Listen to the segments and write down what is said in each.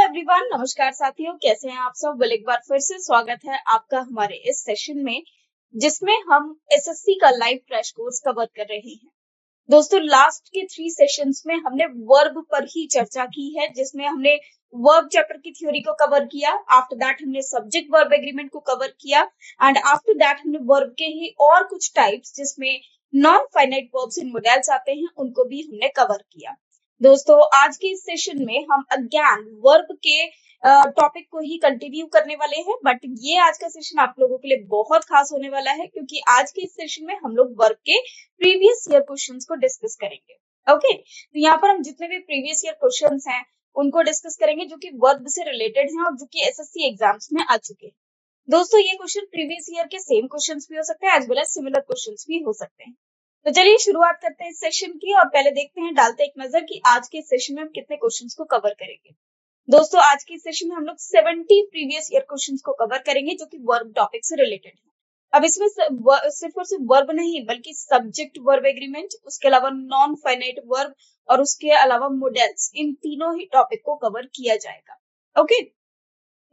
Everyone, नमस्कार साथियों, कैसे हैं आप सब। वेल, एक बार फिर से स्वागत है आपका हमारे इस सेशन में, जिसमें हम एसएससी का लाइव क्रैश कोर्स कवर कर रहे हैं। दोस्तों, लास्ट के 3 सेशंस में हमने वर्ब पर ही चर्चा की है, जिसमें हमने वर्ब चैप्टर की थ्योरी को कवर किया। आफ्टर दैट हमने सब्जेक्ट वर्ब एग्रीमेंट को कवर किया एंड आफ्टर दैट हमने वर्ब के ही और कुछ टाइप्स, जिसमें non finite verbs and models आते हैं, उनको भी हमने कवर किया। दोस्तों, आज के इस सेशन में हम अगेन वर्ब के टॉपिक को ही कंटिन्यू करने वाले हैं, बट ये आज का सेशन आप लोगों के लिए बहुत खास होने वाला है, क्योंकि आज के इस सेशन में हम लोग वर्ब के प्रीवियस ईयर क्वेश्चंस को डिस्कस करेंगे। ओके, तो यहाँ पर हम जितने भी प्रीवियस ईयर क्वेश्चंस हैं उनको डिस्कस करेंगे, जो कि वर्ब से रिलेटेड हैं और जो कि एसएससी एग्जाम्स में आ चुके हैं। दोस्तों, ये क्वेश्चन प्रीवियस ईयर के सेम क्वेश्चंस भी हो सकते हैं, as well as similar questions भी हो सकते हैं। तो चलिए शुरुआत करते हैं इस सेशन की, और पहले देखते हैं, डालते एक नजर कि आज के सेशन में हम कितने क्वेश्चंस को कवर करेंगे। दोस्तों, आज के सेशन में हम लोग 70 प्रीवियस ईयर क्वेश्चंस को कवर करेंगे, जो कि वर्ब टॉपिक से रिलेटेड है। अब इसमें सिर्फ और सिर्फ वर्ब नहीं, बल्कि सब्जेक्ट वर्ब एग्रीमेंट, उसके अलावा नॉन फाइनाइट वर्ब और उसके अलावा मॉडल्स, इन तीनों ही टॉपिक को कवर किया जाएगा। ओके,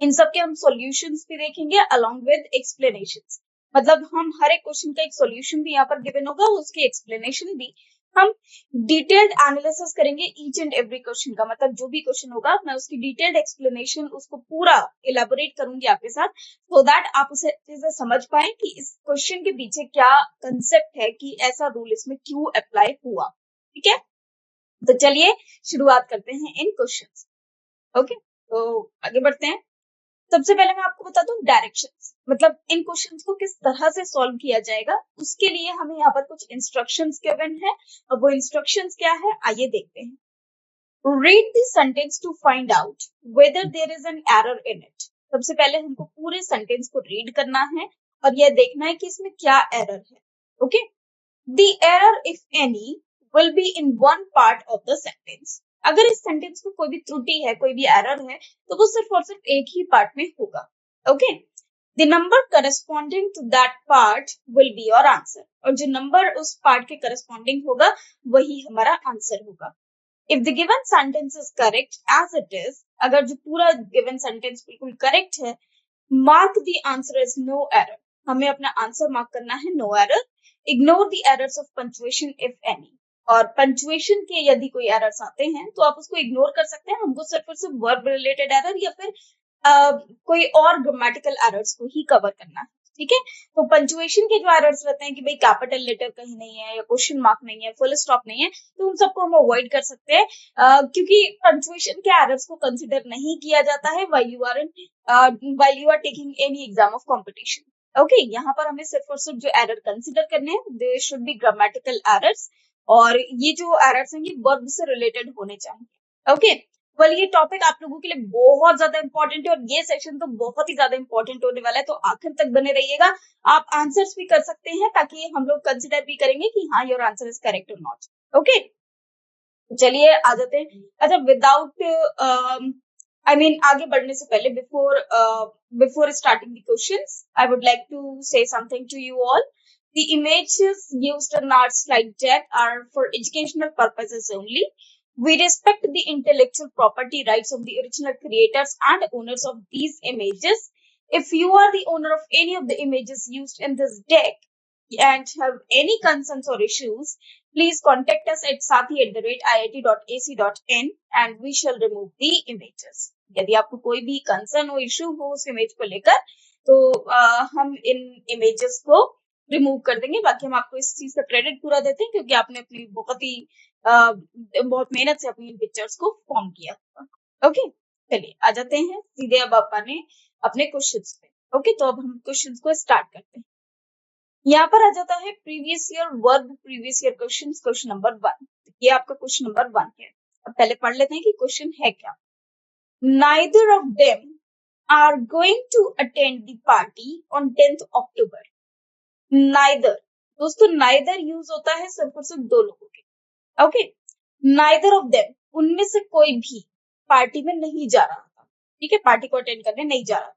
इन सब के हम सॉल्यूशंस भी देखेंगे अलोंग विद एक्सप्लेनेशंस। मतलब हम हर एक क्वेश्चन का एक सॉल्यूशन भी यहाँ पर गिवन होगा, उसकी एक्सप्लेनेशन भी। हम डिटेल्ड एनालिसिस करेंगे ईच एंड एवरी क्वेश्चन का, मतलब जो भी क्वेश्चन होगा मैं उसकी डिटेल्ड एक्सप्लेनेशन उसको पूरा इलेबोरेट करूंगी आपके साथ, सो दैट आप उसे अच्छे से समझ पाए कि इस क्वेश्चन के पीछे क्या कंसेप्ट है, कि ऐसा रूल इसमें क्यों अप्लाई हुआ। ठीक है, तो चलिए शुरुआत करते हैं इन क्वेश्चंस। ओके, तो आगे बढ़ते हैं। सबसे पहले मैं आपको बता दूं डायरेक्शंस, मतलब इन क्वेश्चंस को किस तरह से सॉल्व किया जाएगा। उसके लिए हमें यहाँ पर कुछ इंस्ट्रक्शंस गिवन है, और वो इंस्ट्रक्शंस क्या है आइए देखते हैं। Read the sentence to find out whether there is an error in it. सबसे पहले हमको पूरे सेंटेंस को रीड करना है और यह देखना है कि इसमें क्या एरर है। Okay, the error if any will be in one part of the sentence. अगर इस सेंटेंस में कोई भी त्रुटि है, कोई भी एरर है, तो वो सिर्फ और सिर्फ एक ही पार्ट में होगा। Okay, the number corresponding to that part will be your answer, और जो नंबर उस पार्ट के करस्पॉन्डिंग होगा वही हमारा आंसर होगा। If the given sentence is correct as it is, अगर जो पूरा गिवन सेंटेंस बिल्कुल करेक्ट है, mark the answer is no error. हमें अपना आंसर मार्क करना है no error. Ignore the errors of punctuation if any, और पंक्चुएशन के यदि कोई एरर्स आते हैं तो आप उसको इग्नोर कर सकते हैं। हमको सिर्फ और सिर्फ वर्ब रिलेटेड एरर या फिर कोई और ग्रामेटिकल एरर्स को ही कवर करना है। ठीक है, तो पंक्चुएशन के जो एरर्स रहते हैं कि भाई कैपिटल लेटर कहीं नहीं है, या क्वेश्चन मार्क नहीं है, फुल स्टॉप नहीं है, तो उन सबको हम अवॉइड कर सकते हैं, क्योंकि पंक्चुएशन के एरर्स को कंसिडर नहीं किया जाता है while you are taking any exam of competition. Okay, यहाँ पर हमें सिर्फ और सिर्फ जो एरर कंसिडर करने हैं, they should be grammatical errors, और ये जो एरर्स हैं ये वर्ब से रिलेटेड होने चाहिए। ओके, वेल, ये टॉपिक आप लोगों के लिए बहुत ज्यादा इंपॉर्टेंट है, और ये सेशन तो बहुत ही ज्यादा इंपॉर्टेंट होने वाला है, तो आखिर तक बने रहिएगा। आप आंसर्स भी कर सकते हैं, ताकि हम लोग कंसिडर भी करेंगे कि हाँ योर आंसर इज करेक्ट और नॉट। ओके, चलिए आ जाते हैं। अच्छा, विदाउट आगे बढ़ने से पहले, before starting the questions, I would like to say something to you all. The images used in our slide deck are for educational purposes only. We respect the intellectual property rights of the original creators and owners of these images. If you are the owner of any of the images used in this deck and have any concerns or issues, please contact us at sathi@iit.ac.in and we shall remove the images. यदि आपको कोई भी concern हो, issue हो उस image को लेकर, तो हम इन इमेजेस को रिमूव कर देंगे। बाकी हम आपको इस चीज का क्रेडिट पूरा देते हैं, क्योंकि आपने अपनी बहुत मेहनत से अपनी पिक्चर्स को फॉर्म किया। ओके, चलिए आ जाते हैं सीधे अब अपने क्वेश्चंस पे। ओके, तो अब हम क्वेश्चंस को स्टार्ट करते हैं। यहाँ पर आ जाता है previous year verb previous year questions, question number 1। ये आपका क्वेश्चन नंबर 1 है। अब पहले पढ़ लेते हैं कि क्वेश्चन है क्या। Neither of them are going to attend the party on 10th October. Neither, दोस्तों neither यूज होता है सिर्फ और सिर्फ दो लोगों के। ओके, neither of them, उनमें से कोई भी पार्टी में नहीं जा रहा था। ठीक है, पार्टी को अटेंड करने नहीं जा रहा था।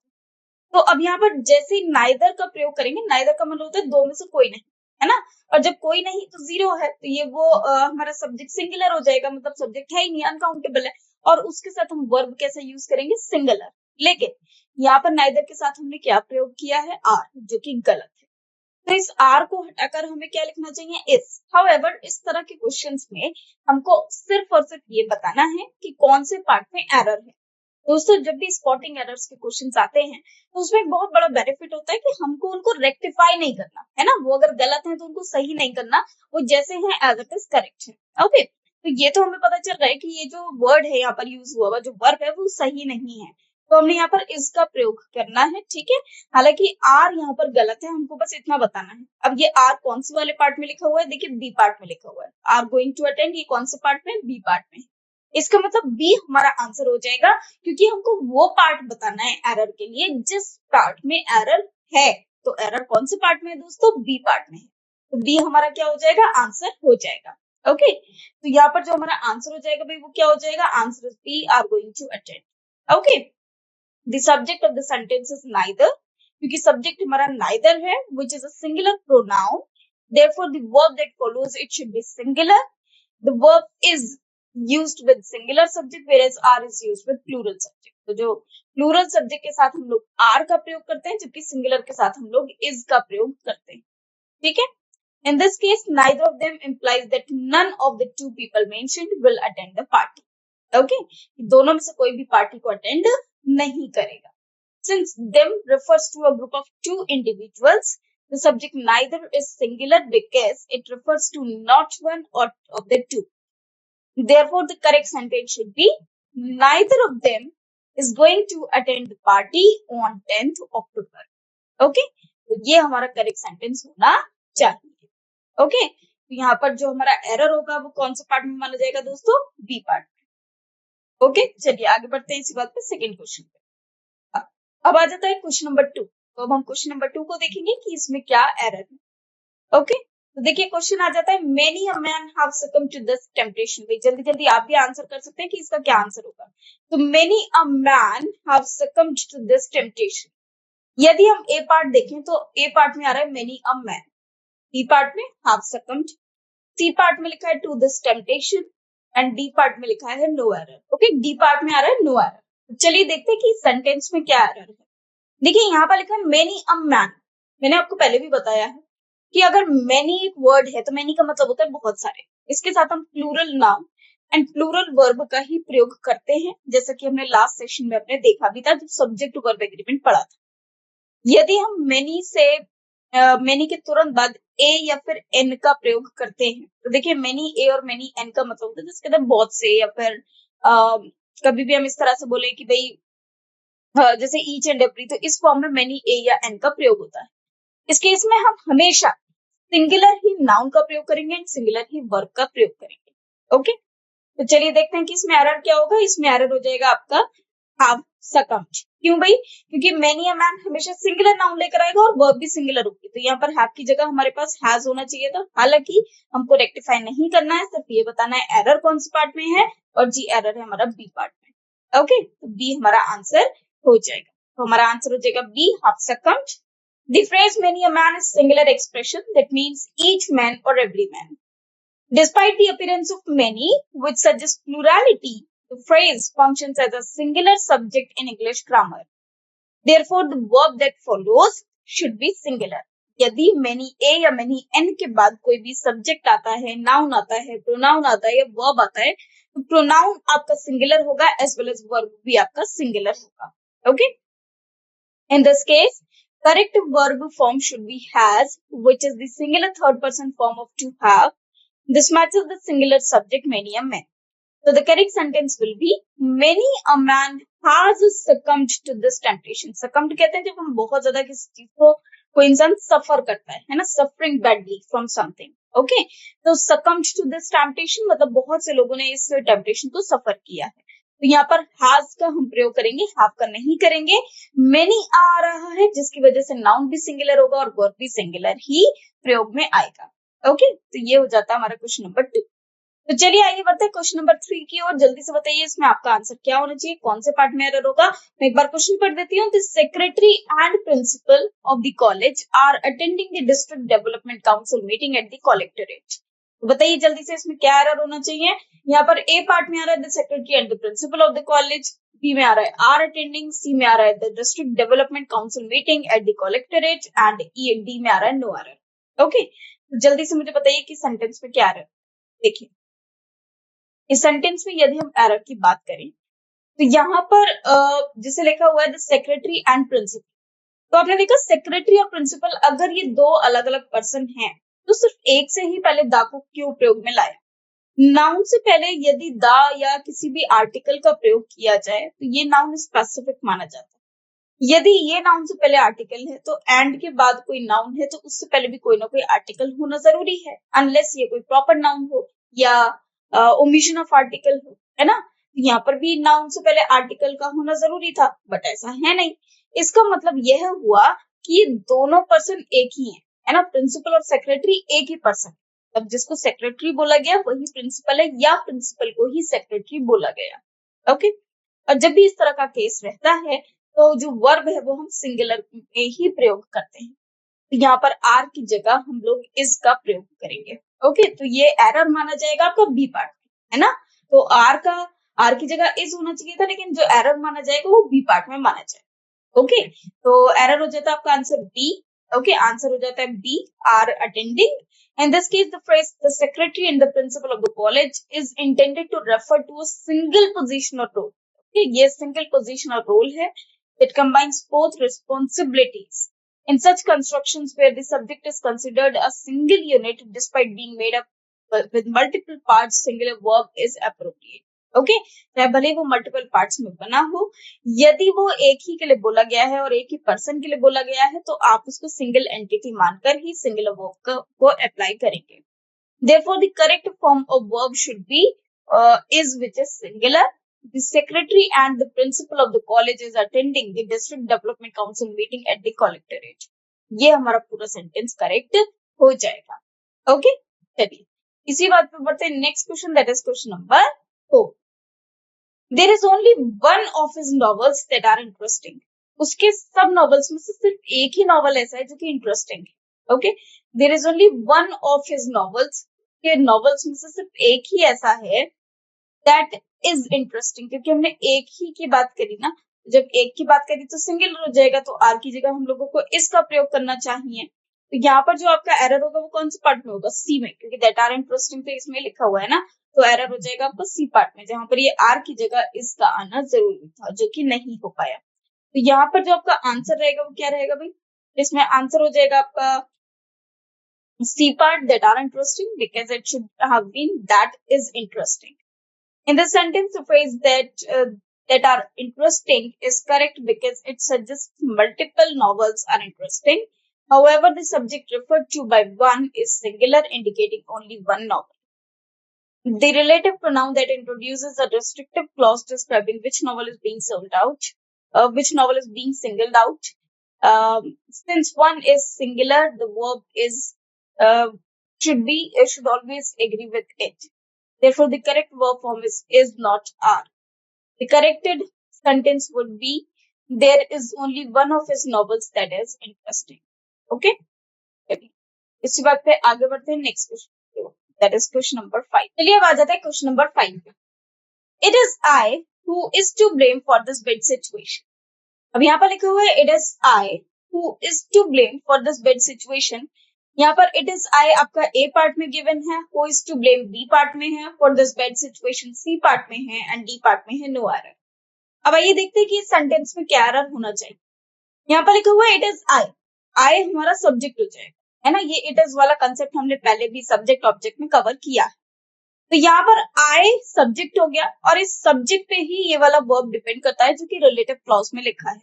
तो अब यहाँ पर जैसे ही neither का प्रयोग करेंगे, neither का मतलब होता है दो में से कोई नहीं, है ना। और जब कोई नहीं तो जीरो है, तो ये वो हमारा सब्जेक्ट सिंगुलर हो जाएगा, मतलब सब्जेक्ट है ही नहीं, अनकाउंटेबल है। और उसके साथ हम वर्ब कैसे यूज करेंगे, सिंगुलर। लेकिन यहाँ पर नाइदर के साथ हमने क्या प्रयोग किया है, आर, जो कि गलत है। तो इस आर को हटाकर हमें क्या लिखना चाहिए, इस। हाउएवर इस तरह के क्वेश्चंस में हमको सिर्फ और सिर्फ ये बताना है कि कौन से पार्ट में एरर है। दोस्तों जब भी स्पॉटिंग एरर्स के क्वेश्चंस आते हैं तो उसमें एक बहुत बड़ा बेनिफिट होता है कि हमको उनको रेक्टिफाई नहीं करना है ना, वो अगर गलत है तो उनको सही नहीं करना, वो जैसे हैं एज इट इज करेक्ट है। ओके, तो ये तो हमें पता चल रहा है कि ये जो वर्ड है यहाँ पर यूज हुआ हुआ जो वर्ब है वो सही नहीं है, तो हमने यहाँ पर इसका प्रयोग करना है, ठीक है। हालांकि आर यहाँ पर गलत है, हमको बस इतना बताना है। अब ये आर कौन से वाले पार्ट में लिखा हुआ है, देखिए बी पार्ट में लिखा हुआ है, आर गोइंग टू अटेंड, ये कौन से पार्ट में, बी पार्ट में। इसका मतलब बी हमारा आंसर हो जाएगा, क्योंकि हमको वो पार्ट बताना है एरर के लिए जिस पार्ट में एरर है। तो एरर कौन से पार्ट में है दोस्तों, बी पार्ट में है, तो बी हमारा क्या हो जाएगा, आंसर हो जाएगा। ओके, तो यहाँ पर जो हमारा आंसर हो जाएगा भाई वो क्या हो जाएगा, answer is B, are going to attend. Okay, the subject of the sentence is neither, क्योंकि सब्जेक्ट हमारा नाइदर है, which is a singular pronoun, therefore the verb that follows it should be singular. The verb is used with singular subject whereas are is used with plural subject। तो जो plural subject के साथ हम लोग are का प्रयोग करते हैं, जबकि singular के साथ हम लोग is का प्रयोग करते हैं, ठीक है। In this case, neither of them implies that none of the two people mentioned will attend the party। Okay, दोनों में से कोई भी पार्टी को अटेंड नहीं करेगा। Since them refers to a group of two individuals, the subject neither is singular because it refers to not one or of the two। Therefore, the correct sentence should be neither of them is going to attend the party on 10th October। Okay, तो ये हमारा correct sentence होना चाहिए। Okay, तो यहाँ पर जो हमारा एरर होगा वो कौन से पार्ट में माना जाएगा दोस्तों, बी पार्ट में। ओके, चलिए आगे बढ़ते हैं इसी बात पे सेकेंड क्वेश्चन पे। अब आ जाता है क्वेश्चन नंबर 2। तो अब हम क्वेश्चन नंबर 2 को देखेंगे कि इसमें क्या एरर है। ओके, तो देखिए क्वेश्चन आ जाता है, many a man have succumbed to this temptation. भाई जल्दी जल्दी आप भी आंसर कर सकते हैं कि इसका क्या आंसर होगा। तो many a man have succumbed to this temptation, यदि हम ए पार्ट देखें तो ए पार्ट में आ रहा है many a man, B part में हैव सकम्ड, सी पार्ट में लिखा है to this temptation, and D part में लिखा है no error. Okay, D part में आ रहा है नो एरर। चलिए देखते हैं कि सेंटेंस में क्या एरर है। देखिए यहाँ पर लिखा है मेनी अ मैन, मैंने आपको पहले भी बताया है कि अगर मैनी एक वर्ड है तो मैनी का मतलब होता है बहुत सारे। इसके साथ हम plural noun and plural verb का ही प्रयोग करते हैं, जैसा कि हमने लास्ट सेशन में अपने देखा भी था जब सब्जेक्ट वर्ब एग्रीमेंट पढ़ा था। यदि हम मैनी से मैनी के तुरंत बाद ए या फिर एन का प्रयोग करते हैं, तो देखिए मैनी ए और मैनी एन का मतलब होता है जिसके अंदर बहुत से, या फिर कभी भी हम इस तरह से बोले कि भाई जैसे ईच एंड एवरी, तो इस फॉर्म में मैनी ए या एन का प्रयोग होता है। इस केस में हम हमेशा सिंगुलर ही नाउन का प्रयोग करेंगे एंड सिंगुलर ही वर्ब का प्रयोग करेंगे। ओके, तो चलिए देखते हैं कि इसमें एरर क्या होगा। इसमें एरर हो जाएगा आपका हैव सकम्ड। क्यों भाई, क्योंकि मैनी अ मैन हमेशा सिंगुलर नाउन लेकर आएगा और वर्ब भी सिंगुलर होगी, तो यहाँ पर हैव की जगह हमारे पास हैज होना चाहिए था। हालांकि हमको रेक्टिफाई नहीं करना है, सिर्फ ये बताना है एरर कौन से पार्ट में है, और जी एरर है हमारा बी पार्ट में। ओके, तो बी हमारा आंसर हो जाएगा। तो हमारा आंसर हो जाएगा B, have succumbed. The phrase many a man is singular expression that means each man or every man. Despite the appearance of many, which suggests plurality, the phrase functions as a singular subject in English grammar. Therefore, the verb that follows should be singular. यदि many a या many n के बाद कोई भी subject आता है, noun आता है, प्रोनाउन आता है या वर्ब आता है, तो प्रोनाउन आपका सिंगुलर होगा एज वेल एज वर्ब भी आपका सिंगुलर होगा। Okay, in this case correct verb form should be has, which is the singular third person form of to have. This matches the singular subject many a man. So the correct sentence will be many a man has succumbed to this temptation। succumbed कहते हैं जब हम बहुत ज्यादा किसी चीज को, कोई इंसान सफर करता है ना, suffering badly from something। Okay, तो succumbed to this temptation मतलब बहुत से लोगों ने इस टेम्पटेशन को सफर किया है। तो यहाँ पर हैज का हम प्रयोग करेंगे, हैव का नहीं करेंगे। मेनी आ रहा है जिसकी वजह से नाउन भी सिंगुलर होगा और वर्ब भी सिंगुलर ही प्रयोग में आएगा। ओके, तो ये हो जाता है हमारा क्वेश्चन नंबर 2। तो चलिए आइए बढ़ते हैं क्वेश्चन नंबर 3 की ओर। जल्दी से बताइए इसमें आपका आंसर क्या होना चाहिए, कौन से पार्ट में एरर होगा। मैं एक बार क्वेश्चन पढ़ देती हूँ। The secretary and principal of the college are attending the district development council meeting at the collectorate. तो बताइए जल्दी से इसमें क्या एरर होना चाहिए। यहाँ पर ए पार्ट में आ रहा है the secretary and the principal of the college, B में आ रहा है आर अटेंडिंग, सी में आ रहा है the district development council meeting at the collectorate and E D में आ रहा है नो एरर। ओके, तो जल्दी से मुझे बताइए कि सेंटेंस में क्या एरर। देखिए इस सेंटेंस में यदि हम एरर की बात करें तो यहाँ पर जिसे लिखा हुआ है द सेक्रेटरी एंड प्रिंसिपल, तो आपने देखा सेक्रेटरी और प्रिंसिपल अगर ये दो अलग अलग पर्सन हैं तो सिर्फ एक से ही पहले दा को क्यों प्रयोग में लाया। नाउन से पहले यदि दा या किसी भी आर्टिकल का प्रयोग किया जाए तो ये नाउन स्पेसिफिक माना जाता है। यदि ये नाउन से पहले आर्टिकल है तो एंड के बाद कोई नाउन है तो उससे पहले भी कोई ना कोई आर्टिकल होना जरूरी है, अनलेस ये कोई प्रॉपर नाउन हो या ओमिशन ऑफ आर्टिकल हो, है ना। यहाँ पर भी नाउन से पहले आर्टिकल का होना जरूरी था, बट ऐसा है नहीं। इसका मतलब यह हुआ कि ये दोनों पर्सन एक ही है ना, प्रिंसिपल और सेक्रेटरी एक ही पर्सन। अब जिसको सेक्रेटरी बोला गया वही प्रिंसिपल है या प्रिंसिपल को ही सेक्रेटरी बोला गया। ओके, और जब भी इस तरह का केस रहता है तो जो वर्ब है वो हम सिंगुलर में ही प्रयोग करते हैं। तो यहाँ पर आर की जगह हम लोग इस का प्रयोग करेंगे। ओके, तो ये एरर माना जाएगा आपका बी पार्ट, है ना। तो आर की जगह इज होना चाहिए था, लेकिन जो एरर माना जाएगा वो बी पार्ट में माना जाएगा। ओके, तो एरर हो जाता है आपका आंसर बी। ओके, आंसर हो जाता है B, are attending. In this case, the phrase "the secretary and the principal of the college" is intended to refer to a single position or role. Okay, ये single position or role है. It combines both responsibilities. In such constructions where the subject is considered a single unit despite being made up with multiple parts, singular verb is appropriate. Okay, चाहे भले वो multiple parts में बना हो, यदि वो एक ही के लिए बोला गया है और एक ही पर्सन के लिए बोला गया है तो आप उसको सिंगल एंटिटी मानकर ही सिंगुलर वर्ब को अप्लाई करेंगे। Therefore, the correct form of verb should be is, which is singular. The secretary and the principal of the college is attending the district development council meeting at the collectorate. ये हमारा पूरा sentence correct हो जाएगा। Okay, चलिए इसी बात पे बढ़ते हैं next question, that is question number 4. There is only one of his novels that are interesting. उसके सब नॉवेल्स में से सिर्फ एक ही नॉवल ऐसा है जो कि इंटरेस्टिंग है। Okay, there is only one of his novels, के नॉवेल्स में से सिर्फ एक ही ऐसा है दैट इज इंटरेस्टिंग, क्योंकि हमने एक ही की बात करी ना। जब एक की बात करी तो सिंगल हो जाएगा, तो आर की जगह हम लोगों को इसका प्रयोग करना चाहिए। तो यहाँ पर जो आपका एरर होगा वो कौन से पार्ट में होगा, सी में, क्योंकि दैट आर इंटरेस्टिंग तो इसमें लिखा हुआ है ना। तो एरर हो जाएगा आपका सी पार्ट में, जहां पर ये आर की जगह इसका आना जरूरी था, जो कि नहीं हो पाया। तो यहाँ पर जो आपका आंसर रहेगा वो क्या रहेगा भाई, इसमें आंसर हो जाएगा आपका C part, that are interesting, because it should have been that is interesting. In the sentence, the phrase that are interesting is correct because it suggests multiple novels are interesting. However, the subject referred to by one is singular, indicating only one novel. The relative pronoun that introduces a restrictive clause describing which novel is being which novel is being singled out. Since one is singular, the verb is should always agree with it. Therefore, the correct verb form is not are. The corrected sentence would be, there is only one of his novels that is interesting. Okay? इसी बात पे आगे बढ़ते हैं next question, that is question number 5. चलिए अब आ जाता है क्वेश्चन नंबर 5 पे. It is I who is to blame for this bad situation. अब यहाँ पर लिखा हुआ है it is I who is to blame for this bad situation. यहाँ पर इट इज आई आपका ए पार्ट में गिवन है, who is to blame B part में है, for this bad situation C part में है एंड डी पार्ट में है नो एरर. अब आइए देखते हैं कि इस सेंटेंस में क्या एरर होना चाहिए. यहाँ पर लिखा हुआ है इट इज आई, आई हमारा सब्जेक्ट हो जाएगा, है ना. ये इट इज वाला कंसेप्ट हमने पहले भी सब्जेक्ट ऑब्जेक्ट में कवर किया है. तो यहाँ पर आई सब्जेक्ट हो गया और इस सब्जेक्ट पे ही ये वाला वर्ब डिपेंड करता है जो कि रिलेटिव क्लॉज में लिखा है.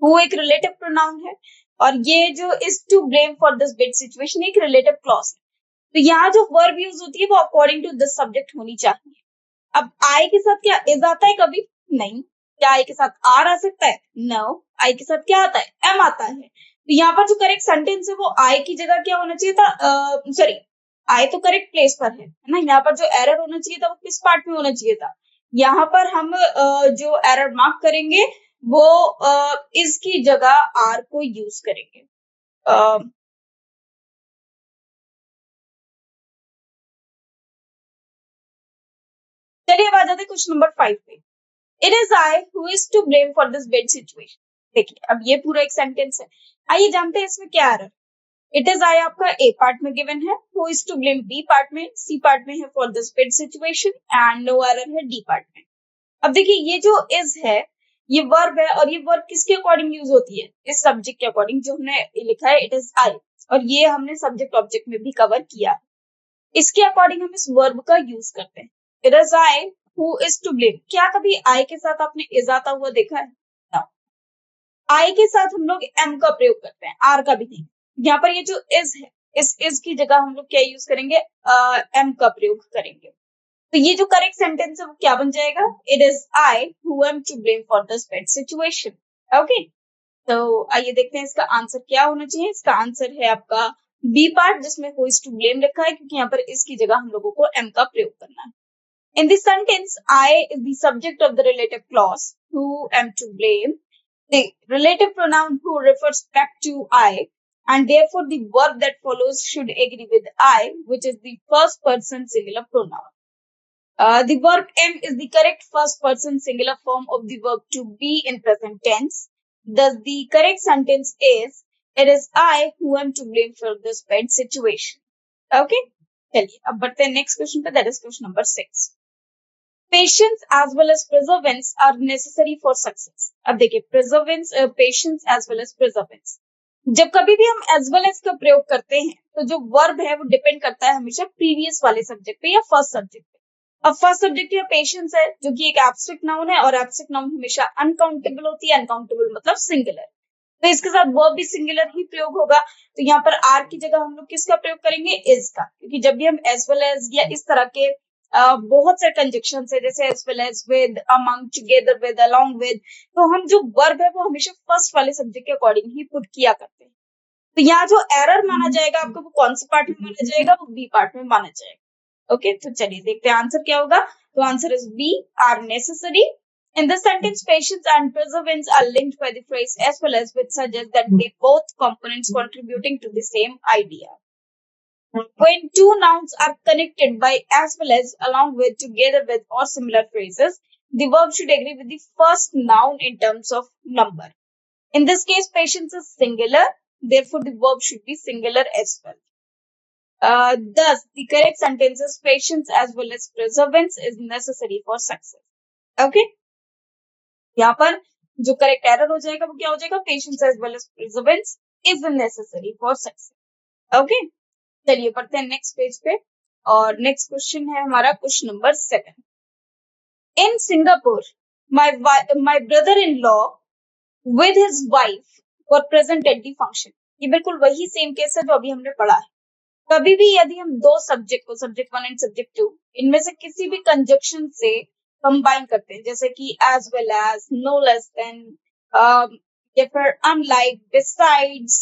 वो एक रिलेटिव प्रोनाउन है और ये जो is to blame for this bad situation एक रिलेटिव क्लॉज है. तो यहाँ जो वर्ब यूज होती है वो अकॉर्डिंग टू दिस सब्जेक्ट होनी चाहिए. अब आई के साथ क्या इज आता है, कभी नहीं. क्या आई के साथ आर आ सकता है, नो. आई के साथ क्या आता है, एम आता है. तो यहाँ पर जो करेक्ट सेंटेंस है वो आई की जगह क्या होना चाहिए था, सॉरी आई तो करेक्ट प्लेस पर है ना. यहाँ पर जो एरर होना चाहिए था वो किस पार्ट में होना चाहिए था. यहाँ पर हम जो एरर मार्क करेंगे वो इसकी जगह आर को यूज करेंगे. चलिए अब आ जाते हैं क्वेश्चन नंबर 5 पे। It is I who is to blame for this bad situation. देखिए अब ये पूरा एक सेंटेंस है, आइए जानते हैं इसमें क्या एरर। इट इज आई आपका ए पार्ट में गिवन है, who is to blame B part में, सी पार्ट में है for this bad situation and no error है डी पार्ट में। अब देखिए ये जो इज है ये वर्ब है, और ये वर्ब किसके अकॉर्डिंग यूज होती है, इस सब्जेक्ट के अकॉर्डिंग जो हमने लिखा है इट इज आई, और ये हमने सब्जेक्ट ऑब्जेक्ट में भी कवर किया है। इसके अकॉर्डिंग हम इस वर्ब का यूज करते हैं। It is I who is to blame. क्या कभी आई के साथ आपने इज आता हुआ देखा है? आई के साथ हम लोग एम का प्रयोग करते हैं, आर का भी नहीं। यहाँ पर ये जो इज है, इस इज की जगह हम लोग क्या यूज करेंगे, एम का प्रयोग करेंगे। तो ये जो करेक्ट सेंटेंस है वो क्या बन जाएगा, it is I who am to blame for this bad situation. Okay, तो आइए देखते हैं इसका आंसर क्या होना चाहिए। इसका आंसर है आपका बी पार्ट, जिसमें हु इज टू ब्लेम रखा है, क्योंकि यहाँ पर इसकी जगह हम लोगों को एम का प्रयोग करना है। In this sentence, I is the subject of the relative clause, who am to blame. The relative pronoun who refers back to I, and therefore the verb that follows should agree with I, which is the first person singular pronoun. The verb am is the correct first person singular form of the verb to be in present tense. Thus, the correct sentence is, it is I who am to blame for this bad situation. Okay? चलिए अब बढ़ते हैं next question पे, that is question number 6। Patience as well as perseverance are necessary for success. अब देखिए perseverance, patience as well as perseverance, जब कभी भी हम as well as का प्रयोग करते हैं तो जो वर्ब है वो डिपेंड करता है हमेशा प्रीवियस वाले सब्जेक्ट पे या फर्स्ट सब्जेक्ट पे। अब फर्स्ट सब्जेक्ट या पेशेंस है जो कि एक एब्स्ट्रैक्ट नाउन है, और एब्स्ट्रैक्ट नाउन हमेशा अनकाउंटेबल होती है, अनकाउंटेबल मतलब सिंगुलर, तो इसके साथ वर्ब भी सिंगुलर ही प्रयोग होगा। तो यहाँ पर आर की जगह हम लोग किसका प्रयोग करेंगे, इज का, क्योंकि जब भी हम एज वेल एज या इस तरह के बहुत से कंजक्शन है जैसे as well as, with, among, together with, along with, तो हम जो वर्ब है वो हमेशा फर्स्ट वाले सब्जेक्ट के अकॉर्डिंग ही पुट किया करते हैं। तो यहाँ जो एरर माना जाएगा आपको वो कौन से पार्ट में माना जाएगा, वो बी पार्ट में माना जाएगा। ओके, तो चलिए देखते हैं आंसर क्या होगा। तो answer is B, are necessary. In this sentence, patience and perseverance are linked by the phrase as well as, which suggests that they both components contributing to the same idea. When two nouns are connected by as well as, along with, together with, or similar phrases, the verb should agree with the first noun in terms of number. In this case, patience is singular, therefore the verb should be singular as well. Thus, the correct sentence is patience as well as perseverance is necessary for success. Okay? यहाँ पर जो correct error हो जाएगा वो क्या हो जाएगा, patience as well as perseverance is necessary for success. Okay, चलिए पढ़ते हैं नेक्स्ट पेज पे, और नेक्स्ट क्वेश्चन है हमारा question number 7। In Singapore my brother in law with his wife were present at the function. ये बिल्कुल वही सेम केस है जो अभी हमने पढ़ा है। कभी भी यदि हम दो सब्जेक्ट को, सब्जेक्ट 1 एंड सब्जेक्ट 2, इनमें से किसी भी कंजक्शन से कंबाइन करते हैं, जैसे कि as well as, no less than, या फिर unlike, besides,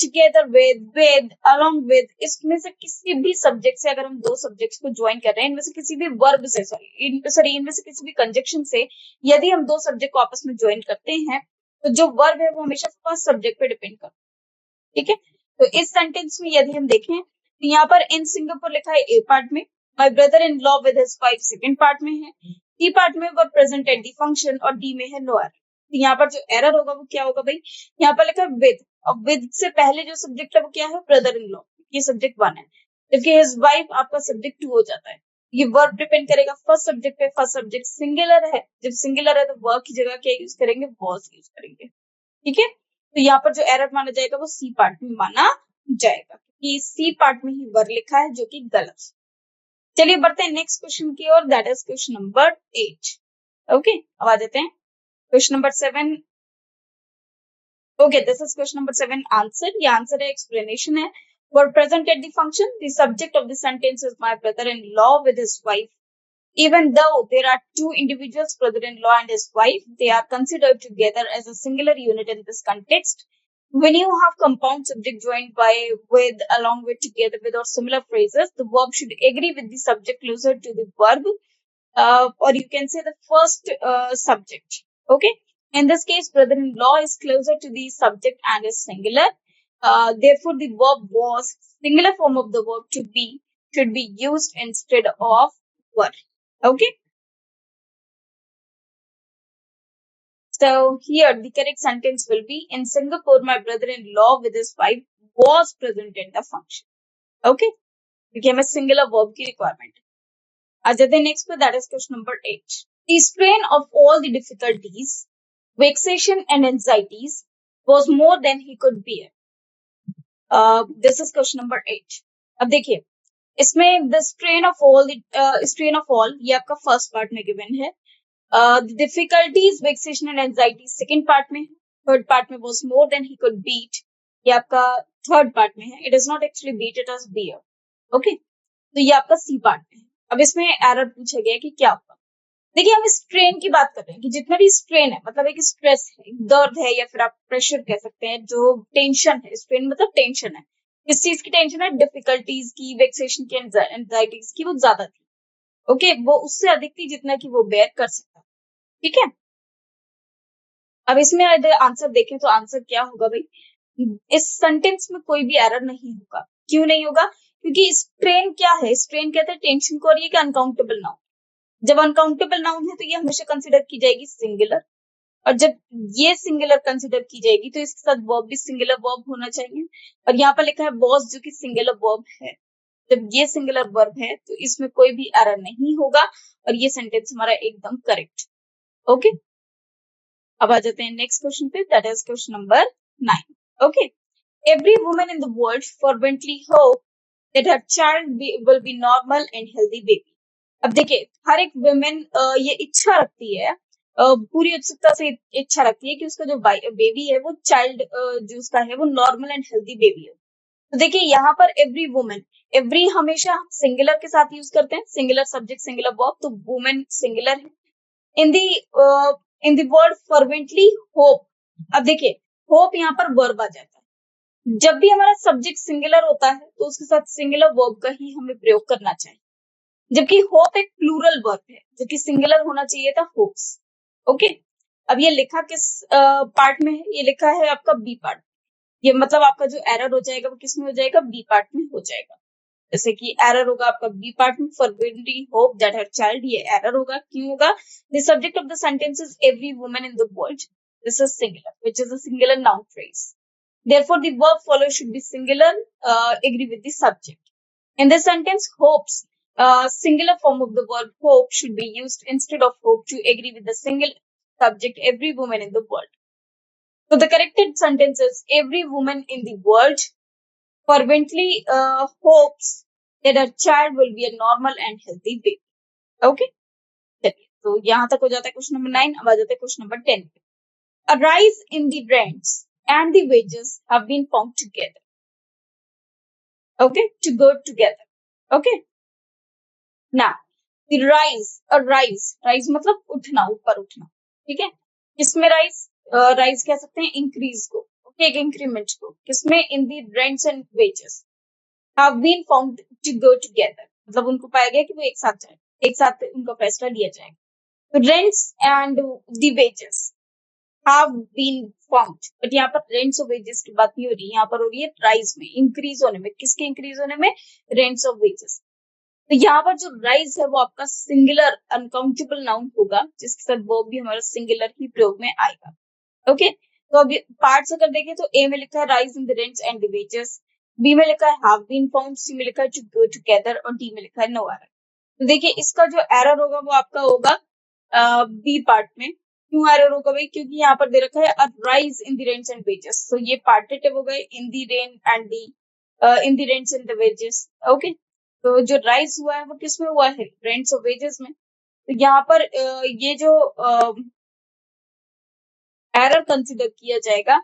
together with, along with, इसमें से किसी भी सब्जेक्ट से अगर हम दो सब्जेक्ट्स को ज्वाइन कर रहे हैं, इनमें से किसी भी वर्ब से, इनमें से किसी भी कंजक्शन से यदि हम दो सब्जेक्ट को आपस में ज्वाइन करते हैं, तो जो वर्ब है वो हमेशा फर्स्ट सब्जेक्ट पे डिपेंड करता है। ठीक है, तो इस सेंटेंस में यदि हम देखें तो यहाँ पर इन सिंगापुर लिखा है ए पार्ट में, my brother in law with his wife second part में है, सी पार्ट में वर प्रेजेंट एट द फंक्शन, और डी में है नो एरर। तो यहाँ पर जो एरर होगा वो क्या होगा भाई, यहाँ पर लिखा है विद, और विद से पहले जो सब्जेक्ट है वो क्या है, ब्रदर इन लॉ, ये सब्जेक्ट 1 है, जबकि हिज वाइफ आपका सब्जेक्ट 2 हो जाता है। ये वर्ब डिपेंड करेगा फर्स्ट सब्जेक्ट पे, फर्स्ट सब्जेक्ट सिंगुलर है, जब सिंगुलर है तो वर्ब की जगह क्या यूज करेंगे, वॉज यूज करेंगे। ठीक है, तो यहाँ पर जो एरर माना जाएगा वो सी पार्ट में माना जाएगा, कि सी पार्ट में ही वर्ब लिखा है, जो कि गलत। चलिए बढ़ते हैं नेक्स्ट क्वेश्चन की ओर, that is question number 8। Okay, अब आ जाते हैं question number 7। Okay, this is question number 7 answer. ये आंसर है, एक्सप्लेनेशन है। Were present at the function, the subject of the sentence is my brother in law with his wife. Even though there are two individuals, brother-in-law and his wife, they are considered together as a singular unit in this context. When you have compound subject joined by, with, along with, together with, or similar phrases, the verb should agree with the subject closer to the verb, or you can say the first subject. Okay. In this case, brother-in-law is closer to the subject and is singular. Therefore, the verb was, singular form of the verb to be, should be used instead of were. Okay, So here the correct sentence will be, in Singapore my brother-in-law with his wife was present at the function. Okay, क्योंकि हमें singular verb की requirement है. आ जाते हैं next पे, that is question number 8. The strain of all the difficulties, vexation and anxieties was more than he could bear. This is question number 8. अब देखिए इसमें the strain of all ये आपका फर्स्ट पार्ट में गिवन है. Difficulties, vexation and anxiety second part में है. Third part में was more than he could beat ये आपका थर्ड पार्ट में है. It is not actually beat, it is bear. Okay, तो ये आपका सी पार्ट में है. अब इसमें एरर पूछा गया है कि क्या होगा. देखिए हम स्ट्रेन की बात कर रहे हैं कि जितना भी स्ट्रेन है मतलब एक स्ट्रेस है, एक दर्द है, या फिर आप प्रेशर कह सकते हैं, जो टेंशन है. स्ट्रेन मतलब टेंशन है. किस चीज की टेंशन है? डिफिकल्टीज की, वेक्सेशन की, एंजाइटीज की वो ज्यादा थी. ओके, वो उससे अधिक थी जितना कि वो बेयर कर सकता. ठीक है, अब इसमें अगर आंसर देखें तो आंसर क्या होगा भाई? इस सेंटेंस में कोई भी एरर नहीं होगा. क्यों नहीं होगा? क्योंकि स्ट्रेन क्या है? स्ट्रेन कहते हैं टेंशन को, और ये अनकाउंटेबल नाउन. जब अनकाउंटेबल नाउन है तो ये हमेशा कंसिडर की जाएगी सिंगुलर, और जब ये सिंगुलर कंसिडर की जाएगी तो इसके साथ वर्ब भी सिंगुलर वर्ब होना चाहिए. और यहाँ पर लिखा है वॉज, जो कि सिंगुलर वर्ब है. जब ये सिंगुलर वर्ब है तो इसमें कोई भी एरर नहीं होगा, और ये सेंटेंस हमारा एकदम करेक्ट. ओके, अब आ जाते हैं नेक्स्ट क्वेश्चन पे, that is question number 9. Okay, every woman in the world fervently hope that her child will be normal and healthy baby. अब देखिए हर एक वुमेन ये इच्छा रखती है, पूरी उत्सुकता से इच्छा रखती है कि उसका जो बेबी है वो चाइल्ड जो उसका है वो नॉर्मल एंड हेल्दी बेबी है. तो देखिए यहाँ पर एवरी वुमेन, एवरी हमेशा सिंगुलर के साथ यूज करते हैं, सिंगुलर सब्जेक्ट सिंगुलर वर्ब, तो वुमेन सिंगुलर है. इन दी वर्ड फर्वेंटली होप. अब देखिए होप यहाँ पर वर्ब आ जाता है. जब भी हमारा सब्जेक्ट सिंगुलर होता है तो उसके साथ सिंगुलर वर्ब का ही हमें प्रयोग करना चाहिए, जबकि होप एक प्लूरल वर्ब है जो कि सिंगुलर होना चाहिए था, होप्स. ओके, अब ये लिखा किस पार्ट में है? ये लिखा है आपका बी पार्ट. ये मतलब आपका जो एरर हो जाएगा वो किस में हो जाएगा? बी पार्ट में हो जाएगा. जैसे कि एरर होगा आपका बी पार्ट में, फॉरबिडली होप दैट हर चाइल्ड, ये एरर होगा. क्यों होगा? The subject of the sentence is every woman in the world. This is singular which is a singular noun phrase. Therefore, the verb follow should be singular, agree with the subject. In this sentence, hopes, singular form of the verb hope should be used instead of hope to agree with the single subject, every woman in the world. So the corrected sentence is, every woman in the world fervently hopes that her child will be a normal and healthy baby. Okay? चलिए, तो यहाँ तक हो जाता है question number 9. अब आ जाता है क्वेश्चन नंबर 10 पे. A rise in the rents and the wages have been found together. Okay, to go together. Okay. Now, the rise, rise मतलब उठना, ऊपर उठना. ठीक है, किसमें rise? rise कह सकते हैं इंक्रीज को. ओके, एक इंक्रीमेंट को. किसमें? In the rents and wages have been found to go together. मतलब उनको पाया गया कि वो एक साथ जाए, एक साथ उनका फैसला लिया जाएगा. तो rents and the wages have been found, but यहाँ पर रेंट्स और वेजेस की बात नहीं हो रही, यहाँ पर हो रही है राइज में, इंक्रीज होने में. किसके इंक्रीज होने में? रेंट्स और वेजेस. तो यहाँ पर जो राइज है वो आपका सिंगुलर अनकाउंटेबल नाउन होगा, जिसके साथ वर्ब भी हमारा सिंगुलर ही प्रयोग में आएगा. ओके, तो अभी पार्ट्स अगर देखें तो ए में लिखा है rise in the rents and the wages, B में लिखा है हैव बीन फाउंड, सी में लिखा है टू गो टुगेदर, और डी में लिखा है नो एरर. तो देखिए इसका जो एरर होगा वो आपका होगा बी पार्ट में. क्यों एरर होगा भाई? क्योंकि यहाँ पर दे रखा है a rise in the rents and wages, तो ये पार्टिटिव हो गए, in the rent and the in the rents and the wages. Okay, तो जो राइज हुआ है वो किसमें हुआ है? रेंट्स और वेजेस में. तो यहाँ पर ये जो एरर कंसिडर किया जाएगा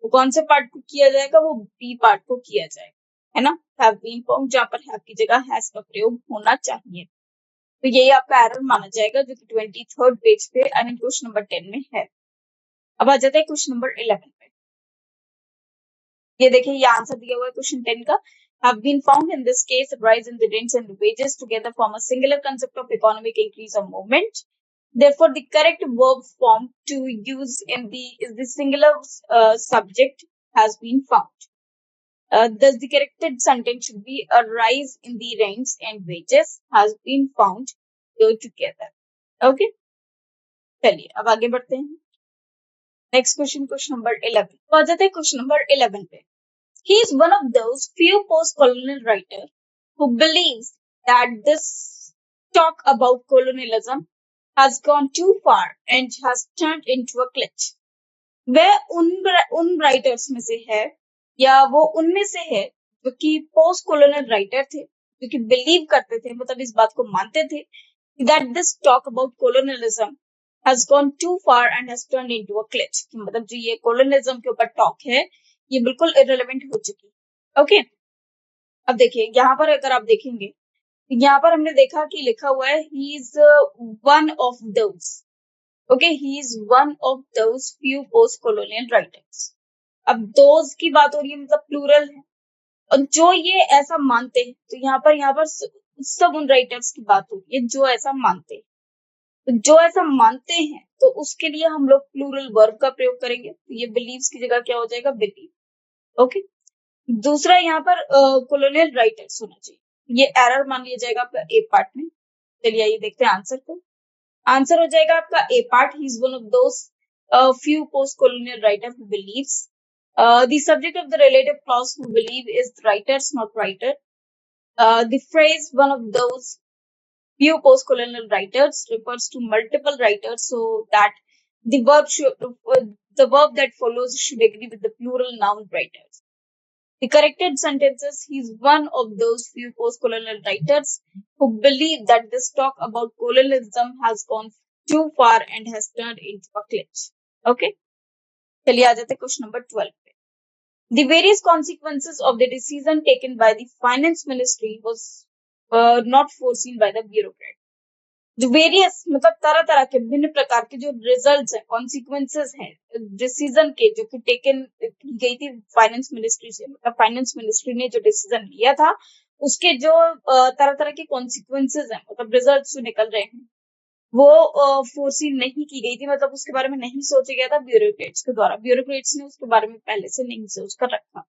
वो कौन से पार्ट को किया जाएगा? वो बी पार्ट को किया जाएगा, है ना. हैव बीन फाउंड, जहाँ पर हैव की जगह हैज का प्रयोग होना चाहिए. तो यही आपका एरर माना जाएगा, जो कि 23rd पेज पे आई मीन क्वेश्चन नंबर 10 में है. अब आ जाता है क्वेश्चन नंबर 11 पे. ये देखिए ये आंसर दिया हुआ है क्वेश्चन 10 का. Have been found in this case, rise in the rents and wages together form a singular concept of economic increase or movement. Therefore, the correct verb form to use in the singular subject has been found. Thus, the corrected sentence should be, a rise in the rents and wages has been found go together. Okay? चलिए अब आगे बढ़ते हैं. Next question, question number 11 तो आ जाते हैं question number 11 पे. He is one of those few post-colonial writers who believes that this talk about colonialism has gone too far and has turned into a glitch. वह उन writers में से है या वो उनमें से है जो कि पोस्ट कॉलोनियल राइटर थे, जो कि बिलीव करते थे, मतलब इस बात को मानते थे that this talk about colonialism has gone too far and has turned into a glitch. मतलब जो ये colonialism के ऊपर टॉक है ये बिल्कुल irrelevant हो चुकी है. ओके, अब देखिए यहाँ पर अगर आप देखेंगे यहाँ पर हमने देखा कि लिखा हुआ है he is one of those. Okay, he is one of those few post-colonial writers. अब those की बात हो रही है, मतलब प्लूरल है, और जो ये ऐसा मानते हैं, तो यहाँ पर सब उन राइटर्स की बात हो रही है जो ऐसा मानते हैं. तो जो ऐसा मानते हैं तो उसके लिए हम लोग प्लूरल वर्ब का प्रयोग करेंगे. तो ये बिलीव्स की जगह क्या हो जाएगा, बिलीव. ओके, दूसरा यहाँ पर कॉलोनियल राइटर्स होना चाहिए, ये एरर मान लिया जाएगा आपका ए पार्ट में. चलिए आइए देखते हैं आंसर को. आंसर हो जाएगा आपका A part. He is one of those few post-colonial writer who believes. The subject of the relative clause who believe is writers, not writer. The phrase one of those few post-colonial writers refers to multiple writers, so that the verb that follows should agree with the plural noun writers. The corrected sentences, he is one of those few post-colonial writers who believe that this talk about colonialism has gone too far and has turned into a glitch. Okay? चलिए आ जाते हैं question number 12 पे. The various consequences of the decision taken by the finance ministry was not foreseen by the bureaucrat. जो various मतलब तरह तरह के भिन्न प्रकार के जो रिजल्ट्स हैं, कॉन्सिक्वेंसेस हैं डिसीजन के, जो कि टेकन की गई थी फाइनेंस मिनिस्ट्री से, मतलब फाइनेंस मिनिस्ट्री ने जो डिसीजन लिया था उसके जो तरह तरह के कॉन्सिक्वेंसेस हैं, मतलब रिजल्ट्स जो निकल रहे हैं, वो फोर्सी नहीं की गई थी, मतलब उसके बारे में नहीं सोचा गया था ब्यूरोक्रेट्स के द्वारा. ब्यूरोक्रेट्स ने उसके बारे में पहले से नहीं सोच कर रखा.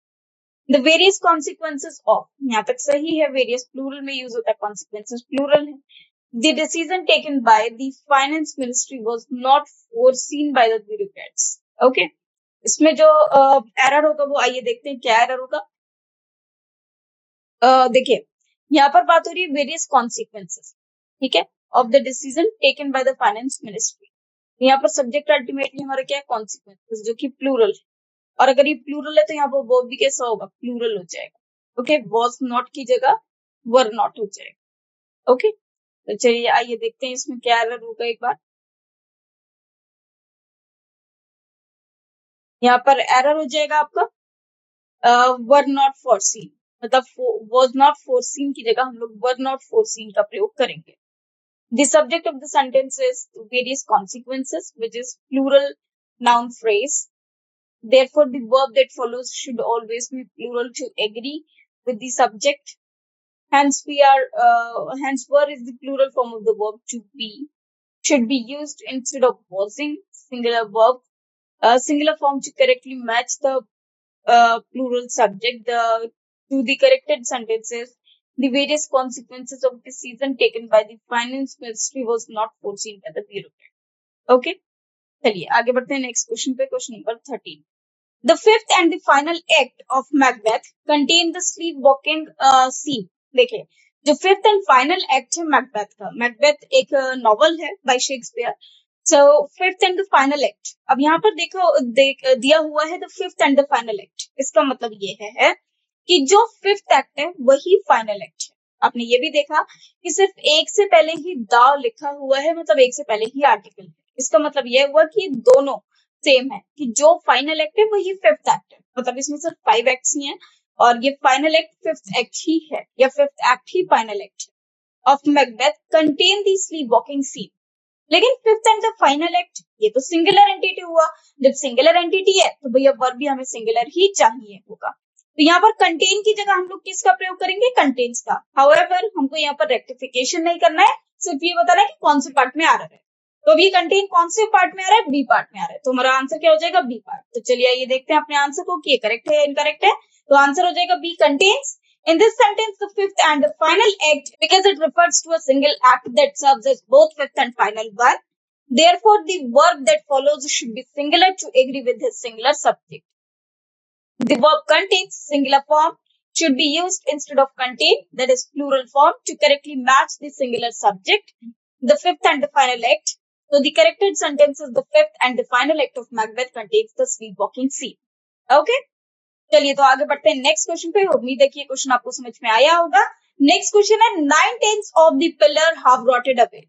द वेरियस कॉन्सिक्वेंसेस ऑफ, यहाँ तक सही है, वेरियस प्लूरल में यूज होता है, कॉन्सिक्वेंसेस प्लूरल है. The decision taken by the finance ministry was not foreseen by the bureaucrats. Okay, इसमें जो एरर होगा वो आइए देखते हैं क्या एरर होगा. देखिए यहाँ पर बात हो रही है वेरियस कॉन्सिक्वेंसेस, ठीक है, of the decision taken by the finance ministry. यहाँ पर सब्जेक्ट अल्टीमेटली हमारा क्या है, कॉन्सिक्वेंसेस, जो कि प्लूरल है. और अगर ये प्लूरल है तो यहाँ पर वर्ब भी कैसा होगा, प्लूरल हो जाएगा. ओके, वॉज नॉट की जगह वर नॉट हो जाएगा. ओके, तो चलिए आइए देखते हैं इसमें क्या एरर होगा एक बार. यहाँ पर एरर हो जाएगा आपका वर नॉट फोरसीन, मतलब वॉज नॉट फोरसीन की जगह हम लोग वर नॉट फोरसीन का प्रयोग करेंगे. The subject of the sentence is various consequences which is plural noun phrase. Therefore, the verb that follows should always be plural to agree with the subject. Hence, hence were is the plural form of the verb to be. Should be used instead of wasing. Singular verb, singular form to correctly match the plural subject. To the corrected sentences, the various consequences of decision taken by the finance ministry was not foreseen by the bureaucrat. Okay, चलिए आगे बढ़ते हैं next question पे. Question number 13. The fifth and the final act of Macbeth contain the sleepwalking scene. देखिए जो fifth and final act है Macbeth का, Macbeth एक नॉवल है bye Shakespeare. So fifth and the final act, अब यहाँ पर दिया हुआ है the fifth and the final act. इसका मतलब ये है कि जो फिफ्थ एक्ट है वही फाइनल एक्ट है. आपने ये भी देखा कि सिर्फ एक से पहले ही द लिखा हुआ है, मतलब एक से पहले ही आर्टिकल है. इसका मतलब ये हुआ कि दोनों सेम है, कि जो फाइनल एक्ट है वही फिफ्थ एक्ट है, मतलब इसमें सिर्फ 5 एक्ट्स ही हैं और ये फाइनल एक्ट फिफ्थ एक्ट ही है, या फिफ्थ एक्ट ही फाइनल एक्ट है. Of Macbeth contain the sleepwalking scene. लेकिन fifth and the final act ये तो सिंगुलर एंटिटी हुआ. जब सिंगुलर एंटिटी है तो भैया वर्ब भी हमें सिंगुलर ही चाहिए होगा. तो यहाँ पर कंटेन की जगह हम लोग किसका प्रयोग करेंगे, कंटेन्स का. हाउएवर हमको यहाँ पर रेक्टिफिकेशन नहीं करना है, सिर्फ ये बताना है कि कौन से पार्ट में आ रहा है. तो अभी कंटेन कौन से पार्ट में आ रहा है, बी पार्ट में आ रहा है. तो हमारा आंसर क्या हो जाएगा, बी पार्ट. तो चलिए ये देखते हैं अपने आंसर को कि ये करेक्ट है या इनकरेक्ट है. तो आंसर हो जाएगा B, contains. In this sentence, the fifth and the final act, because it refers to a single act that serves as both fifth and final verb, Therefore, the verb that follows should be singular to agree with his singular subject. The verb contains singular form should be used instead of contain, that is plural form, to correctly match the singular subject. The fifth and the final act. So the corrected sentence is the fifth and the final act of Macbeth contains the sleepwalking scene. Okay? चलिए तो आगे बढ़ते हैं next question पे। उम्मीद है कि ये क्वेश्चन आपको समझ में आया होगा। नेक्स्ट क्वेश्चन है 9/10 of the pillar have rotted away.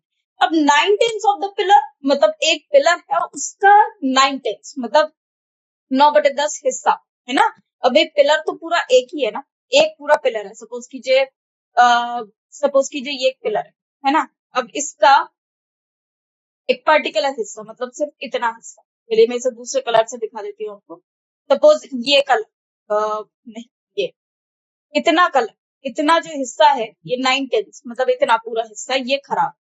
अब 9/10 ऑफ द पिलर मतलब एक पिलर है उसका 9/10 मतलब 9/10 हिस्सा है ना। अब एक पिलर तो पूरा एक ही है ना, एक पूरा पिलर है। सपोज कीजिए ये एक पिलर है ना। अब इसका एक पर्टिकुलर हिस्सा मतलब सिर्फ इतना हिस्सा, चलिए मैं इसे दूसरे कलर से दिखा देती हूँ आपको। सपोज ये कलर नहीं, ये इतना कलर, इतना जो हिस्सा है ये 9/10 मतलब इतना पूरा हिस्सा ये खराब,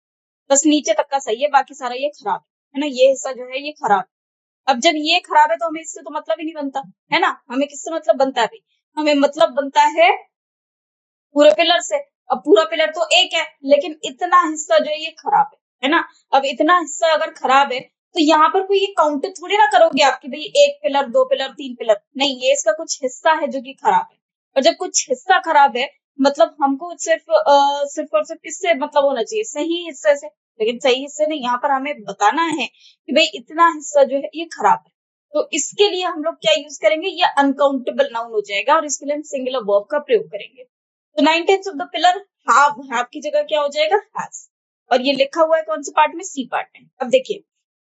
बस नीचे तक का सही है, बाकी सारा ये खराब है ना। ये हिस्सा जो है ये खराब। अब जब ये खराब है तो हमें इससे तो मतलब ही नहीं बनता है ना। हमें किससे मतलब बनता है भाई? हमें मतलब बनता है पूरे पिलर से। अब पूरा पिलर तो एक है लेकिन इतना हिस्सा जो है ये खराब है ना। अब इतना हिस्सा अगर खराब है तो यहाँ पर कोई ये काउंट थोड़ी ना करोगे आप कि भाई एक पिलर, दो पिलर, तीन पिलर, नहीं, ये इसका कुछ हिस्सा है जो कि खराब है। और जब कुछ हिस्सा खराब है मतलब हमको सिर्फ और सिर्फ किससे मतलब होना चाहिए? सही हिस्से से। लेकिन सही हिस्से नहीं, यहाँ पर हमें बताना है कि भाई इतना हिस्सा जो है ये खराब है। तो इसके लिए हम लोग क्या यूज करेंगे? ये अनकाउंटेबल नाउन हो जाएगा और इसके लिए हम सिंगुलर वर्ब का प्रयोग करेंगे। तो 9/10 ऑफ द पिलर हैव की जगह क्या हो जाएगा? हैज। और ये लिखा हुआ है कौन से पार्ट में? सी पार्ट में। अब देखिए,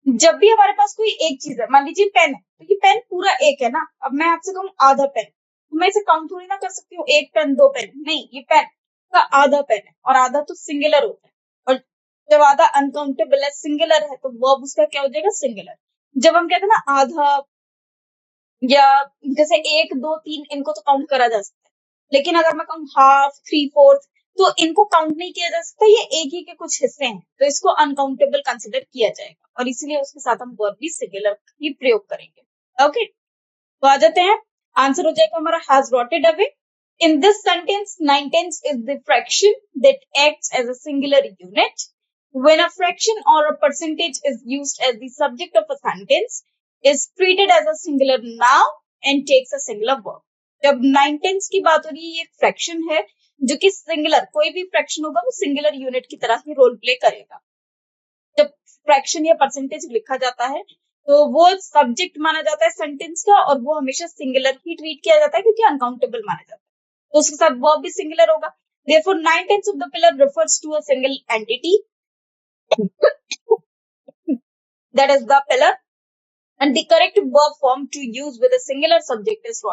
जब भी हमारे पास कोई एक चीज है, मान लीजिए पेन है, तो ये पेन पूरा एक है ना। अब मैं आपसे कहूँ आधा पेन, तो मैं इसे काउंट थोड़ी ना कर सकती हूँ, एक पेन, दो पेन, नहीं, ये पेन का आधा पेन है और आधा तो सिंगुलर होता है। और जब आधा अनकाउंटेबल है, सिंगुलर है, तो वर्ब उसका क्या हो जाएगा? सिंगुलर। जब हम कहते हैं ना आधा या जैसे एक, दो, तीन, इनको तो काउंट करा जा सकता है, लेकिन अगर मैं कहूँ हाफ, 3/4 तो इनको काउंट नहीं किया जा सकता। ये एक ही के कुछ हिस्से हैं तो इसको अनकाउंटेबल कंसिडर किया जाएगा और इसीलिए उसके साथ हम वर्ब भी सिंगुलर ही प्रयोग करेंगे। ओके, तो आ जाते हैं। आंसर हो जाएगा हमारा has rotted away. In this sentence 9/10 is the fraction that acts as a singular unit. When a fraction or a percentage is used as the subject of a sentence, is treated as a singular noun and takes a singular verb. जब 9/10 की बात हो रही है, ये fraction है जो कि सिंगुलर, कोई भी फ्रैक्शन होगा वो सिंगुलर यूनिट की तरह ही रोल प्ले करेगा। जब फ्रैक्शन या परसेंटेज लिखा जाता है तो वो सब्जेक्ट माना जाता है सेंटेंस का और वो हमेशा सिंगुलर ही ट्रीट किया जाता है क्योंकि अनकाउंटेबल माना जाता है, तो उसके साथ वर्ब भी सिंगुलर होगा। Therefore, 9/10 of the pillar refers to a single entity that is the pillar, and the correct verb form to use with a singular subject is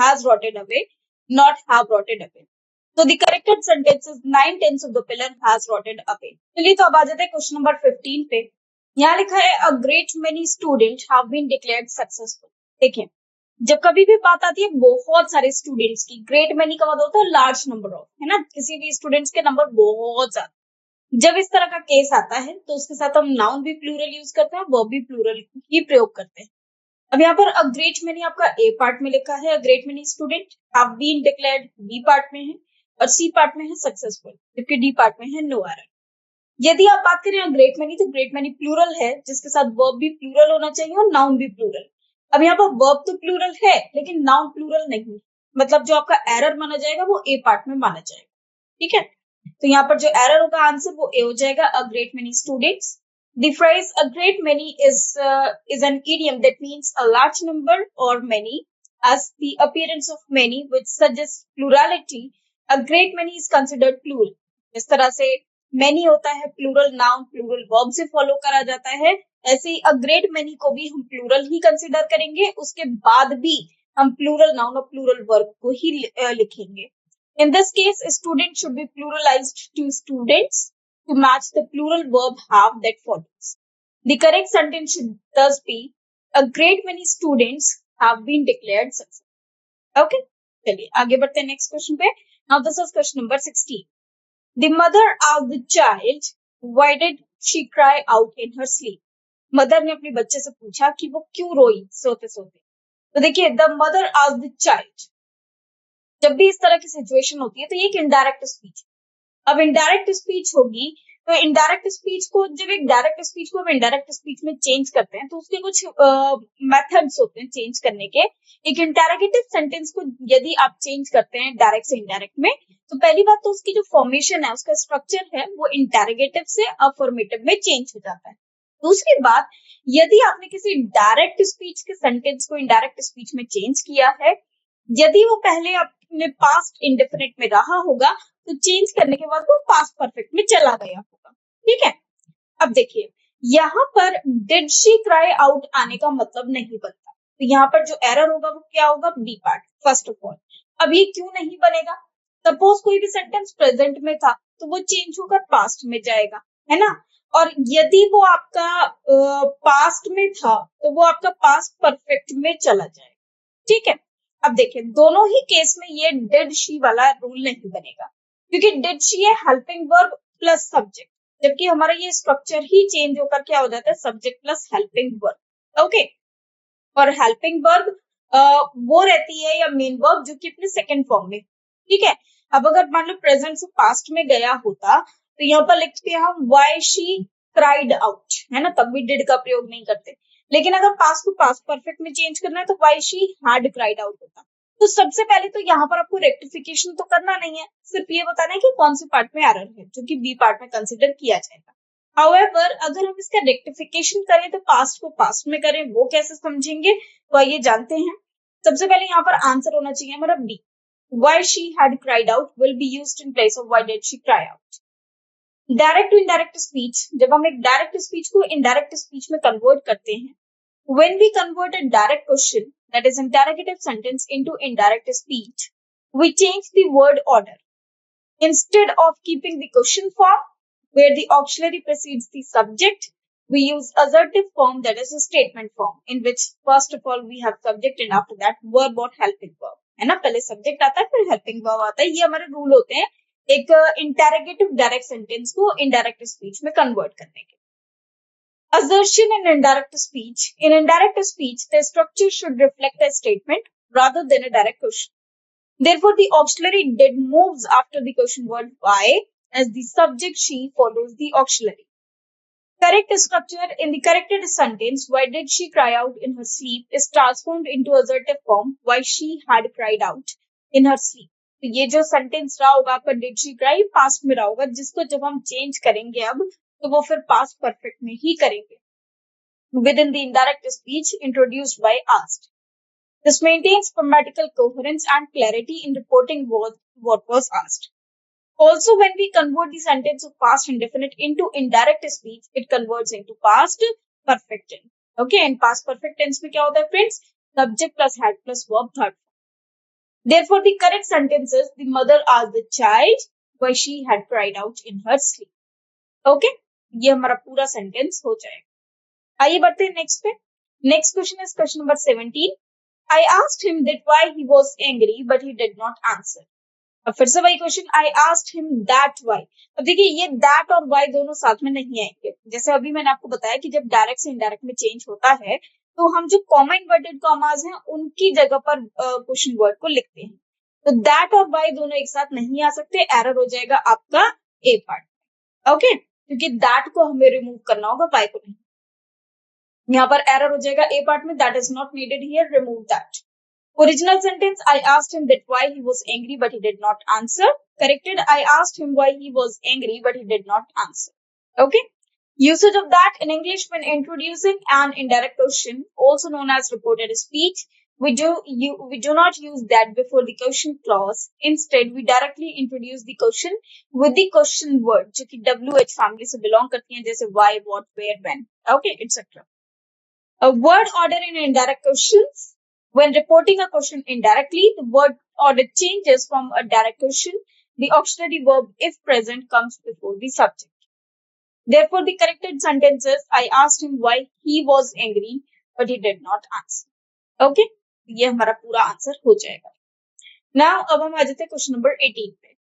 has rotted away, not have rotted away. So the corrected sentence is 9/10 of the pillar has rotted away. चलिए तो अब आ जाते हैं question number 15 पे। यहाँ लिखा है a great many students have been declared successful. देखिए, जब कभी भी बात आती है बहुत सारे स्टूडेंट्स की, ग्रेट मेनी का मतलब होता है लार्ज नंबर ऑफ, है ना, किसी भी स्टूडेंट्स के नंबर बहुत ज्यादा। जब इस तरह का केस आता है तो उसके साथ हम नाउन भी प्लूरल यूज करते हैं, वर्ब भी प्लूरल ही प्रयोग करते हैं। अब यहाँ पर अ ग्रेट मेनी आपका ए पार्ट में लिखा है, a great many student have been declared B part में है और सी पार्ट में है सक्सेसफुल, जबकि डी पार्ट में है नो एरर। यदि आप बात करें ग्रेट मेनी, तो ग्रेट मेनी प्लूरल है जिसके साथ वर्ब भी प्लूरल होना चाहिए और नाउन भी प्लूरल। अब यहाँ पर वर्ब तो प्लूरल है लेकिन नाउन प्लूरल नहीं, मतलब जो आपका एरर माना जाएगा वो ए पार्ट में माना जाएगा। ठीक है, तो यहाँ पर जो एरर होगा आंसर वो ए हो जाएगा, अ great many students. The phrase a great many is an idiom that means a large number or many, as the appearance of many which suggests plurality. A great many is considered plural. इस तरह से many होता है plural noun, plural verb से follow करा जाता है, ऐसे ही a great many को भी हम प्लूरल ही कंसिडर करेंगे, उसके बाद भी हम प्लूरल नाउन और प्लूरल वर्ब को ही लिखेंगे। In this case, a student should be pluralized to students to match the plural verb have that follows. The correct sentence should thus be, a great many students have been declared successful. Okay? चलिए आगे बढ़ते हैं next question पे। Now this is question number 16. The mother asked the child, why did she cry out in her sleep? Mother ने अपने बच्चे से पूछा कि वो क्यों रोई सोते सोते। तो देखिए, the mother asked the child, जब भी इस तरह की सिचुएशन होती है तो ये एक इनडायरेक्ट स्पीच। अब इनडायरेक्ट स्पीच होगी तो इनडायरेक्ट स्पीच को, जब एक डायरेक्ट स्पीच को हम इनडायरेक्ट स्पीच में चेंज करते हैं तो उसके कुछ मेथड्स होते हैं चेंज करने के। एक इंटेरोगेटिव सेंटेंस को यदि आप चेंज करते हैं डायरेक्ट से इनडायरेक्ट में, तो पहली बात तो उसकी जो फॉर्मेशन है, उसका स्ट्रक्चर है, वो इंटेरोगेटिव से अफर्मेटिव में चेंज हो जाता है। दूसरी बात, यदि आपने किसी डायरेक्ट स्पीच के सेंटेंस को इनडायरेक्ट स्पीच में चेंज किया है, यदि वो पहले अपने पास्ट इंडेफिनिट में रहा होगा, तो चेंज करने के बाद वो पास्ट परफेक्ट में चला गया होगा। ठीक है, अब देखिए यहाँ पर डिड शी क्राई आउट आने का मतलब नहीं बनता, तो यहाँ पर जो एरर होगा वो क्या होगा, B part first of all. अब ये क्यों नहीं बनेगा, सपोज कोई भी सेंटेंस प्रेजेंट में था तो वो चेंज होकर पास्ट में जाएगा, है ना, और यदि वो आपका पास्ट में था तो वो आपका पास्ट परफेक्ट में चला जाएगा। ठीक है, अब देखिए दोनों ही केस में ये डिड शी वाला रूल नहीं बनेगा, क्योंकि डिड शी है हेल्पिंग वर्ब प्लस सब्जेक्ट, जबकि हमारा ये स्ट्रक्चर ही चेंज होकर क्या हो जाता है, subject plus helping verb. Okay, और हेल्पिंग वर्ब वो रहती है या मेन वर्ब जो कि अपने सेकंड फॉर्म में। ठीक है, अब अगर मान लो प्रेजेंट से पास्ट में गया होता तो यहाँ पर लिखते हैं हम व्हाई शी क्राइड आउट, है ना, तब भी डिड का प्रयोग नहीं करते। लेकिन अगर पास्ट को पास्ट परफेक्ट में चेंज करना है तो why she had cried out होता। तो सबसे पहले तो यहाँ पर आपको रेक्टिफिकेशन तो करना नहीं है, सिर्फ ये बताना है कि कौन से पार्ट में एरर है, जो कि बी पार्ट में कंसिडर किया जाएगा। हाउएवर अगर हम इसका रेक्टिफिकेशन करें तो पास्ट को पास्ट में करें, वो कैसे समझेंगे तो आइए जानते हैं। सबसे पहले यहाँ पर आंसर होना चाहिए हमारा B, why she had cried out will be used in place of why did she cry out। Direct to indirect speech, जब हम एक डायरेक्ट स्पीच को इनडायरेक्ट स्पीच में कन्वर्ट करते हैं, when we convert a direct question, that is interrogative sentence, into indirect speech, we change the word order. Instead of keeping the question form where the auxiliary precedes the subject, we use assertive form, that is a statement form, in which first of all we have subject and after that verb or helping verb, है ना, पहले subject आता है फिर helping verb आता है। ये हमारे रूल होते हैं एक इंटेरोगेटिव डायरेक्ट सेंटेंस को इनडायरेक्ट स्पीच में कन्वर्ट करने के। Assertion in indirect speech. In indirect speech, the structure should reflect a statement rather than a direct question. Therefore, the auxiliary did moves after the question word why, as the subject she follows the auxiliary. Correct structure in the corrected sentence, why did she cry out in her sleep, is transformed into assertive form, why she had cried out in her sleep. तो ये जो sentence रहा होगा आपका did she cry, past में रहा होगा, जिसको जब हम चेंज करेंगे अब तो वो फिर पास्ट परफेक्ट में ही करेंगे within the indirect speech introduced by asked. This maintains grammatical coherence and clarity in reporting what was asked. Also, when we convert the sentence of past indefinite into indirect speech, it converts into past perfect tense. Okay, in past perfect tense में क्या होता है friends? Subject plus had plus verb third. Therefore, the correct sentence is the mother asked the child why she had cried out in her sleep. Okay, ये हमारा पूरा sentence हो जाएगा। आइए बढ़ते हैं नेक्स्ट पे। Next question is question number 17। I asked him that why he was angry, but he did not answer. अब फिर से वही question, I asked him that why। अब देखिए ये that और why दोनों साथ में नहीं आएंगे। जैसे अभी मैंने आपको बताया कि जब डायरेक्ट से इनडायरेक्ट में चेंज होता है तो हम जो कॉमा इन्वर्टेड कॉमास हैं उनकी जगह पर क्वेश्चन वर्ड को लिखते हैं। तो that और why दोनों एक साथ नहीं आ सकते, एरर हो जाएगा आपका ए पार्ट। ओके, क्योंकि that को हमें रिमूव करना होगा, why को नहीं। यहाँ पर एरर हो जाएगा ए पार्ट में, that is not needed here, remove that. Original sentence, I asked him that why he was angry but he did not answer. Corrected, I asked him why he was angry but he did not answer. Okay, usage of that in English when introducing an indirect question, also known as reported speech, we do not use that before the question clause. Instead, we directly introduce the question with the question word, जो कि WH family से belong करती हैं, जैसे why, what, where, when, okay, etc. A word order in indirect questions. When reporting a question indirectly, the word order changes from a direct question. The auxiliary verb, if present, comes before the subject. Therefore, the corrected sentence is, I asked him why he was angry, but he did not answer. Okay? ये हमारा पूरा answer हो जाएगा। Now, अब हम आ जाते हैं question number 18 पे।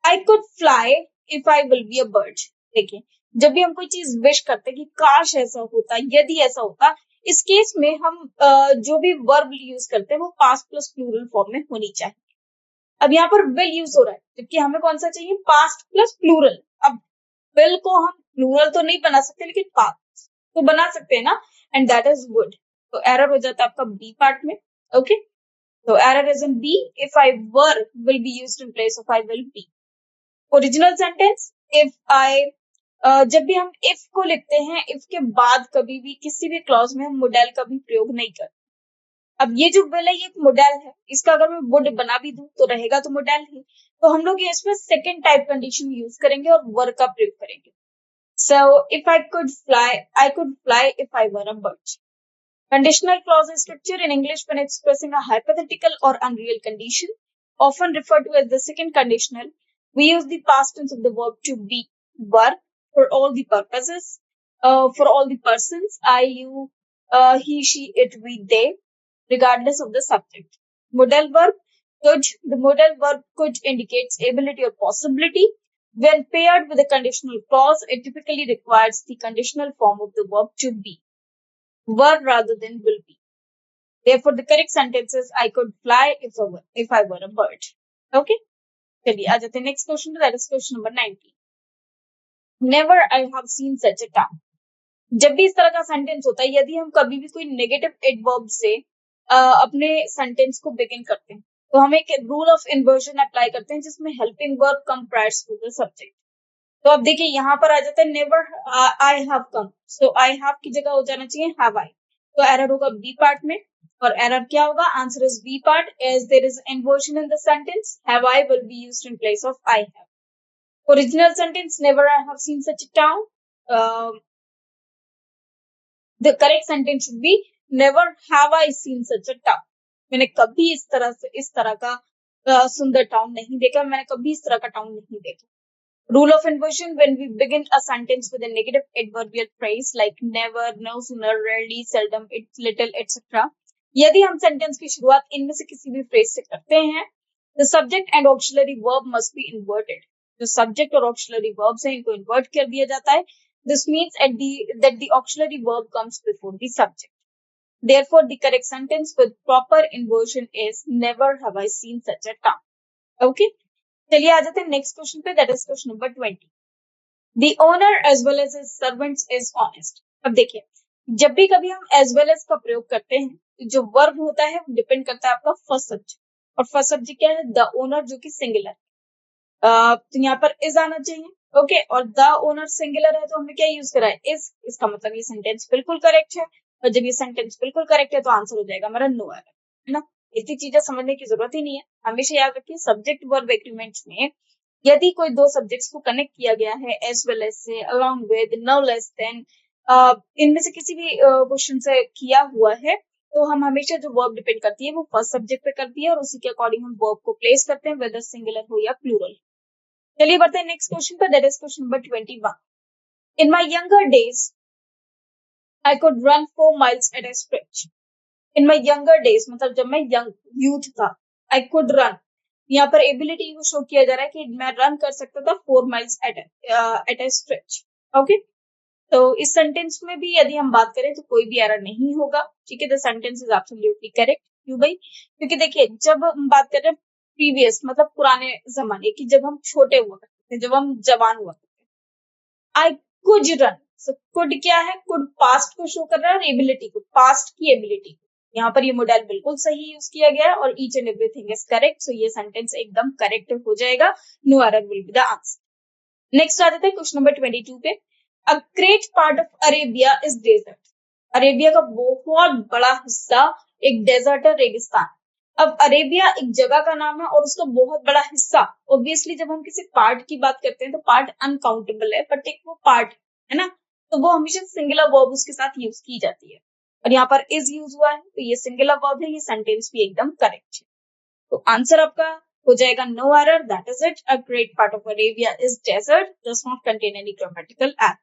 I could fly if I will be a bird. देखिए, जब भी हम कोई चीज विश करते हैं कि काश ऐसा होता, यदि ऐसा होता, इस केस में हम जो भी वर्ब यूज करते हैं वो पास्ट प्लस प्लूरल फॉर्म में होनी चाहिए। अब यहाँ पर विल यूज हो रहा है, जबकि हमें कौन सा चाहिए, पास्ट प्लस प्लूरल। अब will को हम प्लूरल तो नहीं बना सकते, लेकिन पास्ट तो बना सकते हैं ना, एंड दैट इज वुड। तो एरर हो जाता है आपका बी पार्ट में। ओके, तो error is in B, if I were will be used in place of I will be. Original sentence, if I, जब भी हम इफ को लिखते हैं, इफ के बाद कभी भी किसी भी क्लॉज में हम मोडेल का भी प्रयोग नहीं करते। अब ये जो विल है ये एक मोडेल है, इसका अगर मैं वुड बना भी दूं तो रहेगा तो मोडेल ही। तो हम लोग ये इसमें सेकंड टाइप कंडीशन यूज करेंगे और वर का प्रयोग करेंगे। So if I could fly if I were a bird. Conditional clause is structure in English when expressing a hypothetical or unreal condition, often referred to as the second conditional. We use the past tense of the verb to be, were, for all the purposes, for all the persons, I, you, he, she, it, we, they, regardless of the subject. Modal verb could. The modal verb could indicates ability or possibility. When paired with a conditional clause, it typically requires the conditional form of the verb to be, were rather than will be. Therefore, the correct sentence is I could fly if I were a bird. Okay? चलिए आ जाते हैं next question पे, that is question number 19. Never I have seen such a town. जब भी इस तरह का सेंटेंस होता है, यदि हम कभी भी कोई नेगेटिव एडवर्ब से अपने सेंटेंस को बिगिन करते हैं, तो हम एक रूल ऑफ इन्वर्जन अप्लाई करते हैं जिसमें helping verb come priors to the subject. तो अब देखिए यहाँ पर आ जाता है never I have come, so I have की जगह हो जाना चाहिए हैव आई। तो एरर होगा बी पार्ट में, और एरर क्या होगा, answer is B part, as there is inversion in the sentence, have I will be used in place of I have. Original sentence, never I have seen such a town, the correct sentence should be never have I seen such a town. मैंने कभी इस तरह का सुंदर town नहीं देखा, मैंने कभी इस तरह का टाउन नहीं देखा। Rule of inversion, when we begin a sentence with a negative adverbial phrase like never, no sooner, rarely, seldom, it's little, etc. यदि हम सेंटेंस की शुरुआत इनमें से किसी भी फ्रेज से करते हैं, the subject and auxiliary verb must be inverted. जो सब्जेक्ट और ऑक्सिलरी वर्ब्स हैं इनको इन्वर्ट कर दिया जाता है. This means that the auxiliary verb comes before the subject. Therefore, the correct sentence with proper inversion is never have I seen such a town. Okay? चलिए आ जाते हैं नेक्स्ट क्वेश्चन पे, that is question number 20. The owner as well as his servants is honest. अब देखिए, जब भी कभी हम एज वेल एज का प्रयोग करते हैं, जो वर्ब होता है वो डिपेंड करता है आपका फर्स्ट सब्जेक्ट, और फर्स्ट सब्जेक्ट क्या है, द ओनर, जो कि सिंगुलर। तो यहाँ पर इज आना चाहिए, ओके, और द ओनर सिंगुलर है तो हमने क्या यूज करा है, इज। इसका मतलब ये सेंटेंस बिल्कुल करेक्ट है, और जब ये सेंटेंस बिल्कुल करेक्ट है तो आंसर हो जाएगा हमारा नो एरर, है ना। इतनी चीजें समझने की जरूरत ही नहीं है। हमेशा याद रखिए, सब्जेक्ट वर्ब एग्रीमेंट्स में यदि कोई दो सब्जेक्ट्स को कनेक्ट किया गया है एज वेल एज से, along with, no less than, इनमें से किसी भी क्वेश्चन से किया हुआ है, तो हम हमेशा जो वर्ब डिपेंड करती है वो फर्स्ट सब्जेक्ट पे करती है, और उसी के अकॉर्डिंग हम वर्ब को प्लेस करते हैं, वेदर सिंगुलर हो या प्लूरल। चलिए बढ़ते हैं नेक्स्ट क्वेश्चन पे, that is question number 21. In my younger days I could run 4 miles at a stretch. In my younger days मतलब जब मैं यंग यूथ था, आई कुड रन, यहाँ पर एबिलिटी को शो किया जा रहा है कि मैं रन कर सकता था 4 miles at a stretch. Okay, तो इस सेंटेंस में भी यदि हम बात करें तो कोई भी एरर नहीं होगा, ठीक है। The sentence is absolutely correct. क्यों भाई? क्योंकि देखिए, जब हम बात कर रहे हैं प्रीवियस मतलब पुराने जमाने की, जब हम छोटे हुआ करते थे, जब हम जवान हुआ करते थे, I could run, so could क्या है, कुड पास्ट को शो कर रहा है, और एबिलिटी को, पास्ट की एबिलिटी को। यहाँ पर ये मॉडल बिल्कुल सही यूज किया गया है, और each and everything is correct, so ये सेंटेंस एकदम करेक्ट हो जाएगा, no error will be the answer. Next आ जाता है क्वेश्चन नंबर 22 पे. A great part of Arabia is desert. Arabia का बहुत बड़ा हिस्सा एक डेजर्ट है, रेगिस्तान। अब अरेबिया एक जगह का नाम है और उसका बहुत बड़ा हिस्सा, ऑब्वियसली जब हम किसी पार्ट की बात करते हैं तो पार्ट अनकाउंटेबल है, बट एक वो पार्ट है ना, तो वो हमेशा सिंगुलर वर्ब उसके साथ यूज की जाती है, और यहाँ पर इज यूज हुआ है, तो ये सिंगुलर वर्ब है, ये सेंटेंस भी एकदम करेक्ट है। तो आंसर आपका हो जाएगा no error, that is it. A great part of Arabia is desert, does not contain any grammatical error.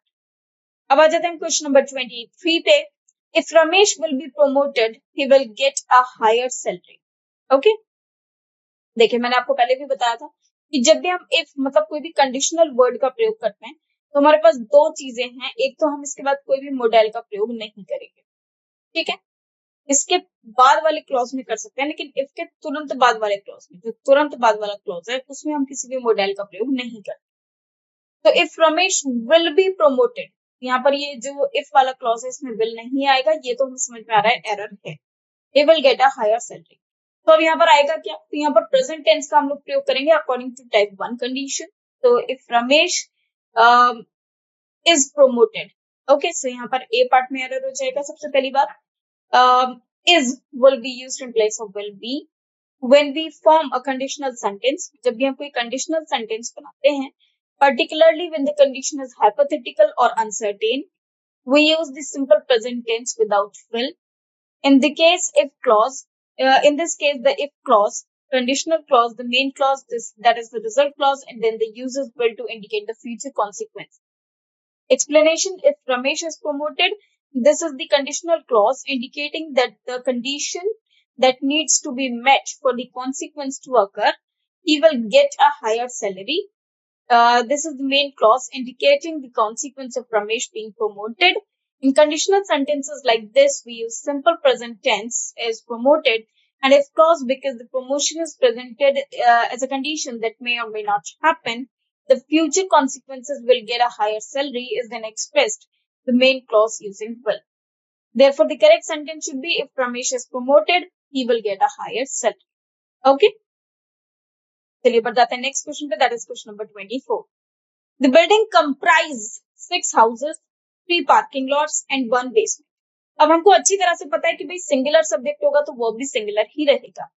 अब आ जाते हैं क्वेश्चन नंबर 23 पे. If Ramesh will be promoted he will get a higher salary. Okay, देखिए मैंने आपको पहले भी बताया था कि जब भी हम इफ मतलब कोई भी कंडीशनल वर्ड का प्रयोग करते हैं तो हमारे पास दो चीजें हैं, एक तो हम इसके बाद कोई भी मॉडल का प्रयोग नहीं करेंगे, ठीक है, इसके बाद वाले क्लॉज में कर सकते हैं, लेकिन इफ के तुरंत बाद वाले क्लॉज में, जो तुरंत बाद वाला क्लॉज है, उसमें हम किसी भी मॉडल का प्रयोग नहीं करते। तो if Ramesh will be promoted, यहाँ पर ये जो इफ वाला क्लॉज है इसमें विल नहीं आएगा, ये तो हमें समझ में आ रहा है एरर है। he will get a higher salary। तो अब यहाँ पर आएगा क्या, तो यहाँ पर प्रेजेंट टेंस का हम लोग प्रयोग करेंगे अकॉर्डिंग टू टाइप 1 कंडीशन। तो if Ramesh is promoted, okay, so यहाँ पर ए पार्ट में एरर हो जाएगा। सबसे पहली बात, is will be used in place of will be when we form a conditional sentence, जब भी हम कोई conditional sentence बनाते हैं, particularly when the condition is hypothetical or uncertain, we use the simple present tense without will। In the case if clause, in this case the if clause, conditional clause, the main clause, that is the result clause, and then the uses will to indicate the future consequence। Explanation: if Ramesh is promoted, this is the conditional clause indicating that the condition that needs to be met for the consequence to occur, he will get a higher salary। This is the main clause indicating the consequence of Ramesh being promoted। In conditional sentences like this, we use simple present tense as promoted and if clause because the promotion is presented as a condition that may or may not happen. The future consequences will get a higher salary is then expressed the main clause using will। Therefore, the correct sentence should be if Ramesh is promoted, he will get a higher salary। Okay. चलिए बढ़ जाते हैं next question पे, that is question number 24। The building comprise 6 houses, 3 parking lots and 1 basement. अब हमको अच्छी तरह से पता है कि भाई सिंगुलर सब्जेक्ट होगा तो वो भी सिंगुलर ही रहेगा।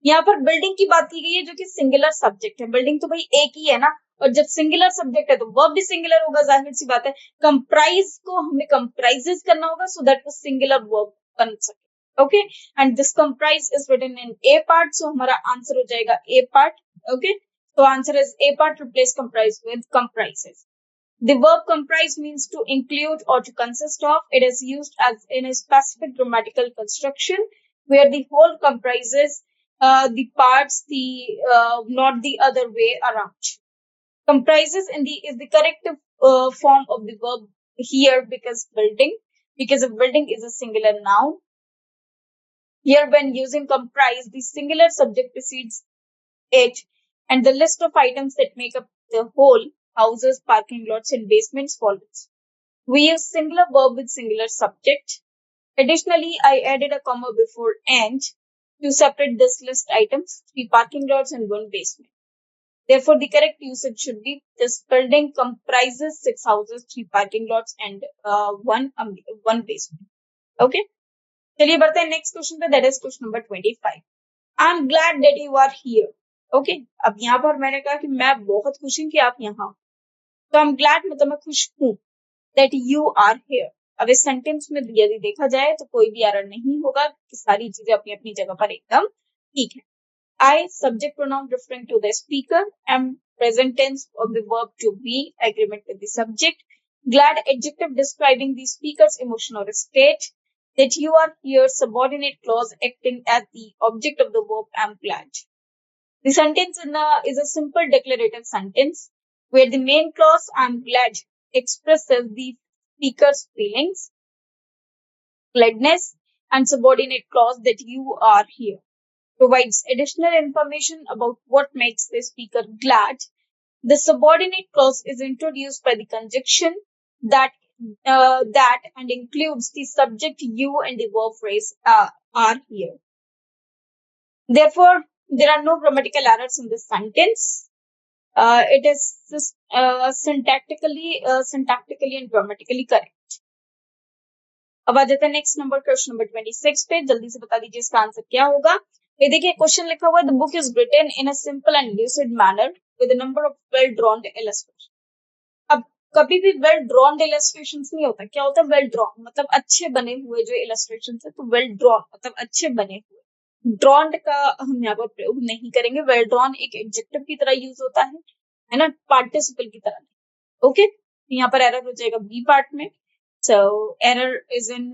यहाँ पर बिल्डिंग की बात की गई है जो कि सिंगुलर सब्जेक्ट है, बिल्डिंग तो भाई एक ही है ना, और जब सिंगुलर सब्जेक्ट है तो वर्ब भी सिंगुलर होगा, जाहिर सी बात है। कंप्राइज को हमें कंप्राइजेस करना होगा सो दैट वो सिंगुलर वर्ब बन सके। Okay, and this comprise is written in A part, सो हमारा आंसर हो जाएगा A part. Okay, so answer is A part, replace comprise with comprises। The verb comprise means to include or to consist of। It is used as in a specific grammatical construction where the whole comprises the parts, not the other way around। Comprises is the corrective form of the verb here because a building is a singular noun। Here when using comprise, the singular subject precedes it and the list of items that make up the whole, houses, parking lots and basements, follows। We use singular verb with singular subject। Additionally, I added a comma before and to separate this list items, 3 parking lots and 1 basement। Therefore, the correct usage should be this building comprises 6 houses, 3 parking lots and 1 basement। Okay, चलिए बढ़ते हैं next question पे, that is question number 25। I am glad that you are here. Okay, अब यहाँ पर मैंने कहा कि मैं बहुत खुश हूँ कि आप यहाँ हो, तो आई एम ग्लैड मतलब मैं खुश हूँ दैट यू आर हियर। अब इस सेंटेंस में यदि देखा जाए तो कोई भी एरर नहीं होगा, कि सारी चीजें अपनी अपनी जगह पर एकदम ठीक है। I subject pronoun referring to the speaker, am present tense of the verb to be, agreement with the subject, glad adjective describing the speaker's emotion और state, that you are here subordinate clause acting as the object of the verb am glad। The sentence is a simple declarative sentence where the main clause I'm glad expresses the speaker's feelings, gladness, and subordinate clause that you are here provides additional information about what makes the speaker glad। The subordinate clause is introduced by the conjunction that and includes the subject you and the verb phrase are here। Therefore, there are no grammatical errors in this sentence। It is syntactically and grammatically correct। अब आ जाते हैं next number, question number 26 पे। जल्दी से बता दीजिए इसका आंसर क्या होगा। ये देखिए क्वेश्चन लिखा हुआ है, the book is written in a simple and lucid manner with a number of well drawn illustration. अब कभी भी वेल ड्रॉन इलस्ट्रेशंस नहीं होता, क्या होता है वेल ड्रॉन मतलब अच्छे बने हुए जो इलस्ट्रेशन है, तो वेल ड्रॉन मतलब अच्छे बने हुए। ड्रॉन्ड का हम यहाँ पर प्रयोग नहीं करेंगे, वेल ड्रॉन एक एडजेक्टिव की तरह यूज होता है ना, पार्टिसिपल की तरह। ओके, यहाँ पर एरर हो जाएगा बी पार्ट में। So error is in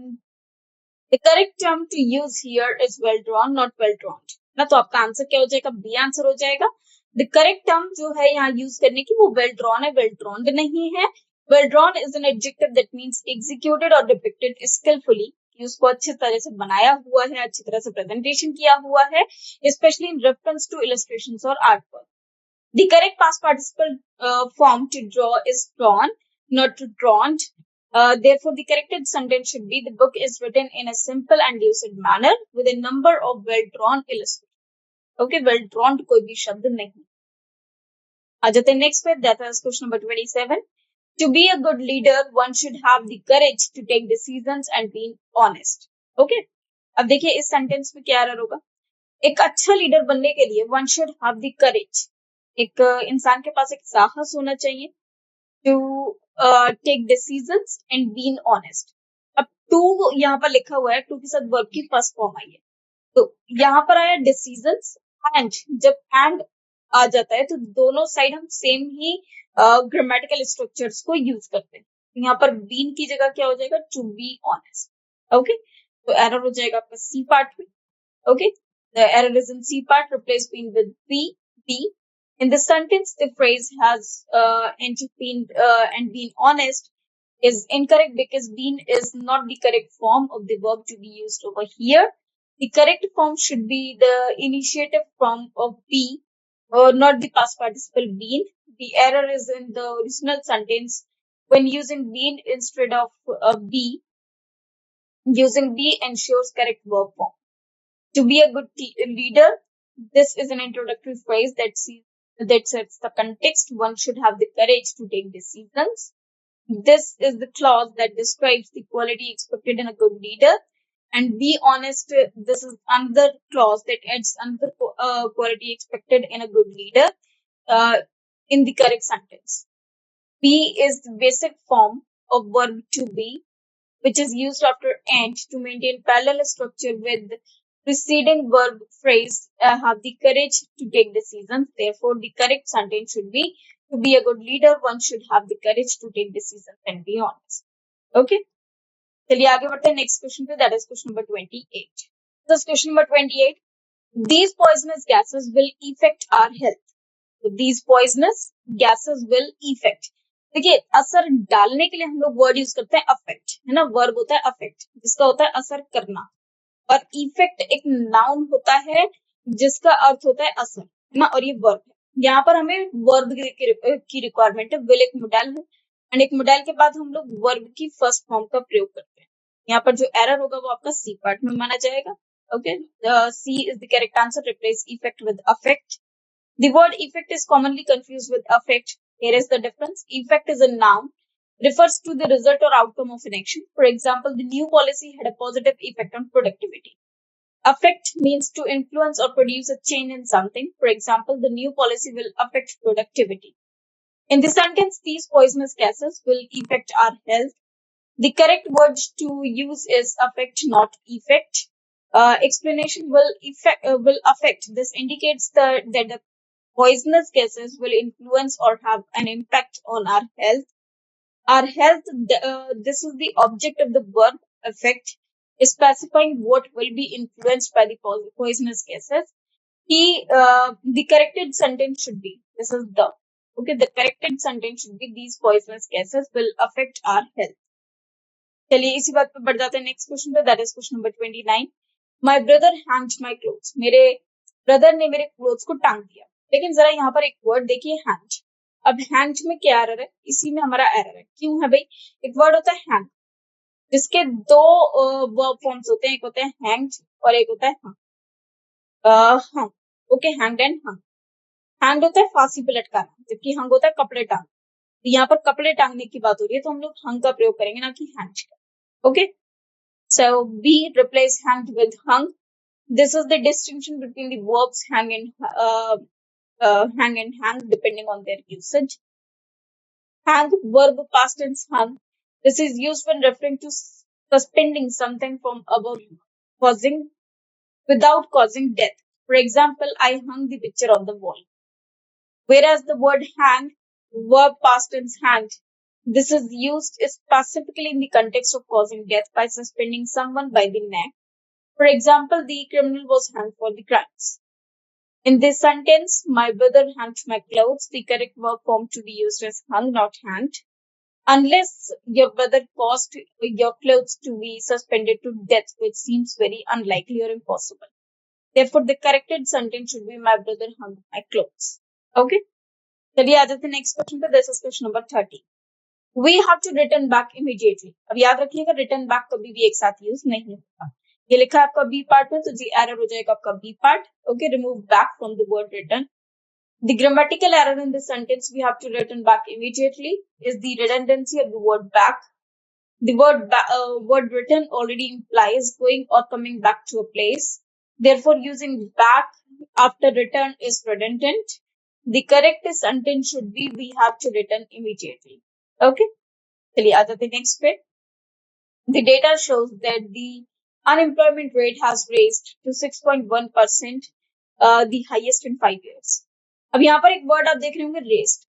the correct term to use here is well drawn, not well drawned ना, तो आपका आंसर क्या हो जाएगा, बी आंसर हो जाएगा। द करेक्ट टर्म जो है यहाँ यूज करने की वो वेल ड्रॉन है, वेल ड्रॉन्ड नहीं है। Well drawn is an adjective that means executed और डिपिक्टेड स्किलफुली, उसको अच्छी तरह से बनाया हुआ है, अच्छी तरह से प्रेजेंटेशन किया हुआ है, specially in reference to illustrations और art work. The correct past participle form to draw is drawn, not to drawn. Therefore, the corrected sentence should be the book is written in a simple and lucid manner with a number of well-drawn illustrations. Okay, well-drawn कोई भी शब्द नहीं. आ जाते हैं next पे. That is question number 27. To be a good leader, one should have the courage to take decisions and be honest. Okay. अब देखिए इस सेंटेंस में क्या एरर होगा. एक अच्छा लीडर बनने के लिए one should have the courage. एक इंसान के पास एक साहस होना चाहिए to take decisions and been honest. अब टू यहाँ पर लिखा हुआ है, टू के साथ वर्ब की फर्स्ट फॉर्म आई है, तो यहाँ पर आया डिसीजंस एंड. जब एंड आ जाता है तो दोनों साइड हम सेम ही ग्रामेटिकल स्ट्रक्चर्स को यूज करते हैं. यहाँ पर बीन की जगह क्या हो जाएगा, टू बी ऑनेस्ट. ओके, तो एरर हो जाएगा आपका सी पार्ट में. Okay, the error is in C part. Replace been with be. In this sentence, the phrase has and been honest is incorrect because been is not the correct form of the verb to be used over here. The correct form should be the initiative form of be, or not the past participle been. The error is in the original sentence when using been instead of be. Using be ensures correct verb form. To be a good leader, this is an introductory phrase that sets the context. One should have the courage to take decisions. This is the clause that describes the quality expected in a good leader. And be honest, this is another clause that adds another quality expected in a good leader in the correct sentence. Be is the basic form of verb to be, which is used after and to maintain parallel structure with preceding verb phrase. Have the courage to take decisions. Therefore, the correct sentence should be, to be a good leader, one should have the courage to take decisions and be honest. Okay. चलिए आगे बढ़ते हैं next question पे. That is question number 28. This question number 28. These poisonous gases will affect our health. So these poisonous gases will affect. देखिए असर डालने के लिए हम लोग वर्ड यूज करते हैं अफेक्ट, है ना. वर्ब होता है अफेक्ट, जिसका होता है असर करना, और इफेक्ट एक नाउन होता है जिसका अर्थ होता है असर, है ना. और ये वर्ब है. यहाँ पर हमें वर्ब की रिक्वायरमेंट है. विल एक मोडाइल है एंड एक मोडाइल के बाद हम लोग वर्ब की फर्स्ट फॉर्म का प्रयोग करते हैं. यहाँ पर जो एरर होगा वो आपका सी पार्ट में माना जाएगा. Okay, C is the correct answer. Replace effect with affect. The word effect is commonly confused with affect. Here is the difference. Effect is a noun, refers to the result or outcome of an action. For example, the new policy had a positive effect on productivity. Affect means to influence or produce a change in something. For example, the new policy will affect productivity. In the sentence, these poisonous gases will affect our health. The correct word to use is affect, not effect. Explanation will affect. This indicates that the poisonous gases will influence or have an impact on our health. Our health, this is the object of the verb affect, specifying what will be influenced by the poisonous gases. The corrected sentence should be, this is the, okay, the corrected sentence should be these poisonous gases will affect our health. चलिए इसी बात पे बढ़ जाते हैं next question पे. That is question number 29. My brother hanged my clothes. मेरे brother ने मेरे क्लोथ्स को टांग दिया. लेकिन जरा यहाँ पर एक वर्ड देखिए, हैंग. अब हैंग में क्या एरर है, इसी में हमारा एरर है. क्यों है भाई, एक वर्ड होता है हैंग जिसके दो वर्ब फॉर्म्स होते हैं. एक होता है हैंग्ड और एक होता है hung. Okay, hanged and hung. Hanged होता है फांसी पे लटकाना, जबकि हंग होता है कपड़े टांग. तो यहाँ पर कपड़े टांगने की बात हो रही है तो हम लोग हंग का प्रयोग करेंगे, ना कि हैंग का. Okay, so be replace hanged with hung. This is the distinction between the verbs hang and hang depending on their usage. Hang, verb past tense hung. This is used when referring to suspending something from above without causing death. For example, I hung the picture on the wall. Whereas the word hang, verb past tense hanged, this is used specifically in the context of causing death by suspending someone by the neck. For example, the criminal was hanged for the crimes. In this sentence, my brother hanged my clothes. The correct verb form to be used is hung, not hanged. Unless your brother caused your clothes to be suspended to death, which seems very unlikely or impossible. Therefore, the corrected sentence should be my brother hung my clothes. Okay. चलिए आ जाते हैं next question पे। This is question number 30। We have to return back immediately. अब याद रखिएगा return back कभी भी एक साथ यूज नहीं होता। ये लिखा है आपका बी पार्ट में, तो जी एरर हो जाएगा आपका B part. Okay, remove back from the word return. The grammatical error in this sentence we have to return back immediately is the redundancy of the word back. The word return already implies going or coming back to a place. Therefore, using back after return is redundant. The correct sentence should be we have to return immediately. Okay. चलिए आ जाते हैं next पे. The data shows that the unemployment rate has raised to 6.1%, the highest in 5 years. अब यहाँ पर एक word आप देख रहे होंगे रेस्ट।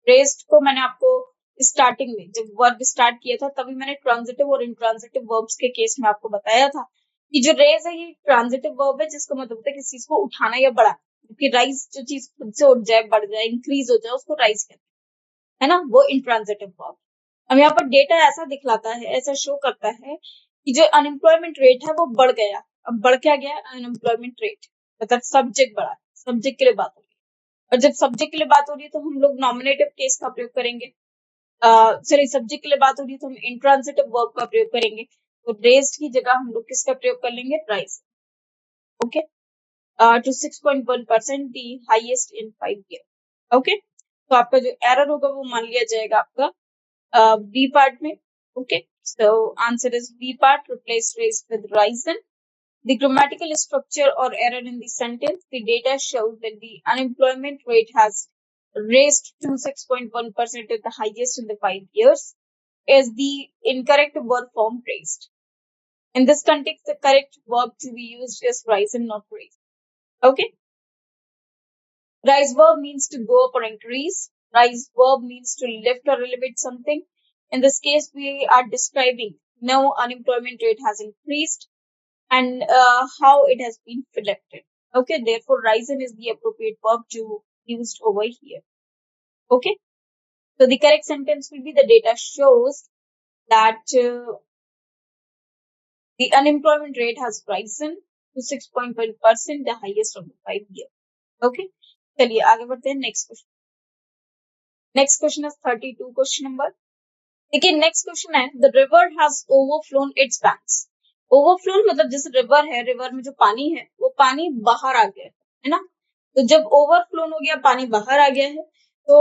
रेस्ट को मैंने आपको स्टार्टिंग में जब वर्ब स्टार्ट किया था तभी मैंने ट्रांजिटिव और इंट्रांजिटिव वर्ब्स के केस में आपको बताया था कि जो रेज है ये ट्रांजिटिव वर्ब है जिसका मतलब होता है किसी चीज को उठाना या बढ़ाना। क्योंकि राइज जो चीज खुद से उठ जाए, बढ़ जाए, इंक्रीज हो जाए उसको राइज कहते हैं ना, वो इंट्रांजिटिव वर्ब। अब यहाँ पर डेटा ऐसा दिखलाता है, ऐसा शो करता है कि जो अनएम्प्लॉयमेंट रेट है वो बढ़ गया। अब बढ़ क्या गया? अनएम्प्लॉयमेंट रेट, मतलब सब्जेक्ट बढ़ा, सब्जेक्ट के लिए बात हो रही है। और जब सब्जेक्ट के लिए बात हो रही है तो हम लोग नॉमिनेटिव केस का प्रयोग करेंगे। सॉरी, सब्जेक्ट के लिए बात हो रही है तो हम इंट्रांजिटिव वर्ब का प्रयोग करेंगे। तो रेज्ड की जगह हम लोग किसका प्रयोग कर लेंगे? Rise. Okay, to 6.1%, the highest in 5 year. Okay, तो आपका जो एरर होगा वो मान लिया जाएगा आपका बी पार्ट में। Okay, so answer is B part, replace raised with risen. The grammatical structure or error in the sentence, the data shows that the unemployment rate has raised to 6.1% at the highest in the 5 years, is the incorrect verb form raised. In this context, the correct verb to be used is rise and not raise. Okay? Rise verb means to go up or increase. Rise verb means to lift or elevate something. In this case, we are describing no unemployment rate has increased and how it has been selected. Okay, therefore risen is the appropriate verb to used over here. Okay, so the correct sentence will be the data shows that the unemployment rate has risen to 6.1%, the highest of the 5 year. Okay, चलिए आगे बढ़ते हैं next question. Next question is 32 question number. देखिए next question है, the river has overflown its banks. Overflow मतलब जैसे river है, river में जो पानी है वो पानी बाहर आ गया है ना. तो जब ओवरफ्लो हो गया, पानी बाहर आ गया है, तो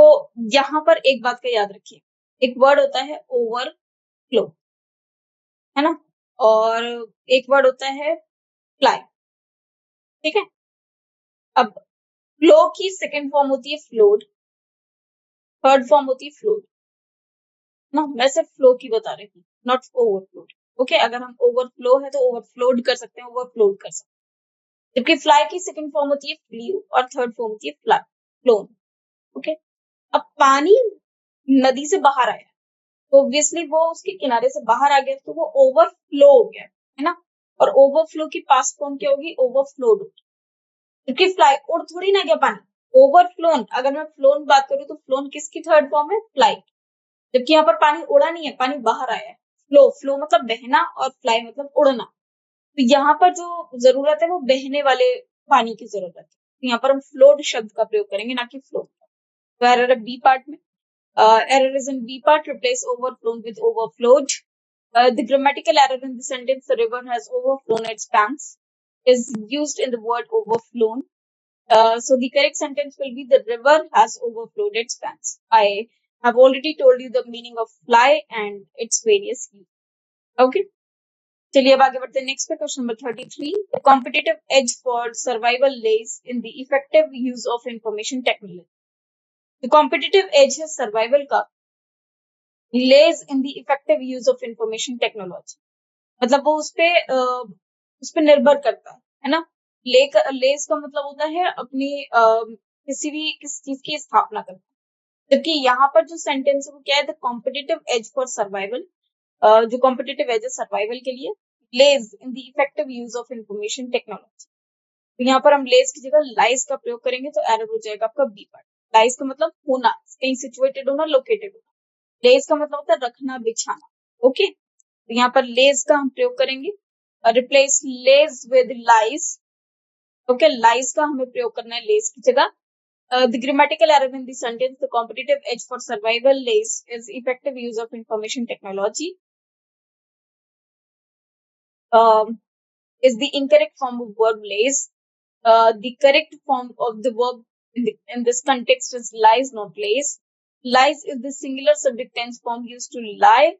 यहाँ पर एक बात का याद रखिए, एक वर्ड होता है ओवरफ्लो, है ना, और एक वर्ड होता है फ्लाई. ठीक है, अब फ्लो की सेकेंड फॉर्म होती है फ्लोड, थर्ड फॉर्म होती है फ्लोड ना. मैं सिर्फ फ्लो की बता रही हूँ, नॉट ओवरफ्लोड. ओके, अगर हम ओवरफ्लो है तो ओवरफ्लोड कर सकते हैं, ओवरफ्लोड कर सकते हैं. जबकि फ्लाई की सेकंड फॉर्म होती है फ्लू और थर्ड फॉर्म होती है फ्लाई, फ्लोन. ओके, अब पानी नदी से बाहर आया तो ऑब्वियसली वो उसके किनारे से बाहर आ गया तो वो ओवरफ्लो हो गया, है ना. और ओवरफ्लो की पास्ट फॉर्म क्या होगी? ओवरफ्लोड होगी. क्योंकि फ्लाई उड़ थोड़ी ना गया पानी, ओवरफ्लोन. अगर मैं फ्लोन बात करूं तो फ्लोन किसकी थर्ड फॉर्म है? फ्लाई. जबकि यहाँ पर पानी उड़ा नहीं है, पानी बाहर आया है. फ्लो, फ्लो मतलब बहना और फ्लाई मतलब उड़ना. तो यहाँ पर जो जरूरत है वो बहने वाले पानी की जरूरत है. तो यहाँ पर हम फ्लोड शब्द का प्रयोग करेंगे, ना कि फ्लो. तो एरर है बी पार्ट में. Error is in B part, replace overflown with overflowed. The grammatical error in the sentence the river has overflown its banks is used in the word overflown. So the correct sentence will be the river has overflowed its banks. I have already told you the meaning of fly and its various use. Okay. चलिए अब आगे बढ़ते हैं next पे. Question number 33. The competitive edge for survival lies in the effective use of information technology. The competitive edge है survival का, lies in the effective use of information technology. मतलब वो उस पे निर्भर करता है ना. लेज का मतलब होता है अपनी किसी चीज की स्थापना करना. जबकि यहाँ पर जो सेंटेंस है वो क्या है? The competitive edge for survival. जो कॉम्पिटिटिव एज है सर्वाइवल के लिए, lies in the effective use of information technology. तो यहाँ पर हम लेज की जगह लाइज का प्रयोग करेंगे तो एरर हो जाएगा आपका बी पार्ट. लाइज का मतलब होना, कहीं सिचुएटेड होना, लोकेटेड होना. लेज का मतलब होता है रखना, बिछाना. ओके, तो यहाँ पर लेज का हम प्रयोग करेंगे, replace lays with lies. Okay, lies का हमें प्रयोग करना है लेज की जगह. The grammatical error in the sentence, the competitive edge for survival lays is effective use of information technology. Is the incorrect form of verb lays. The correct form of the verb in this context is lies, not lays. Lies is the singular subject tense form used to lie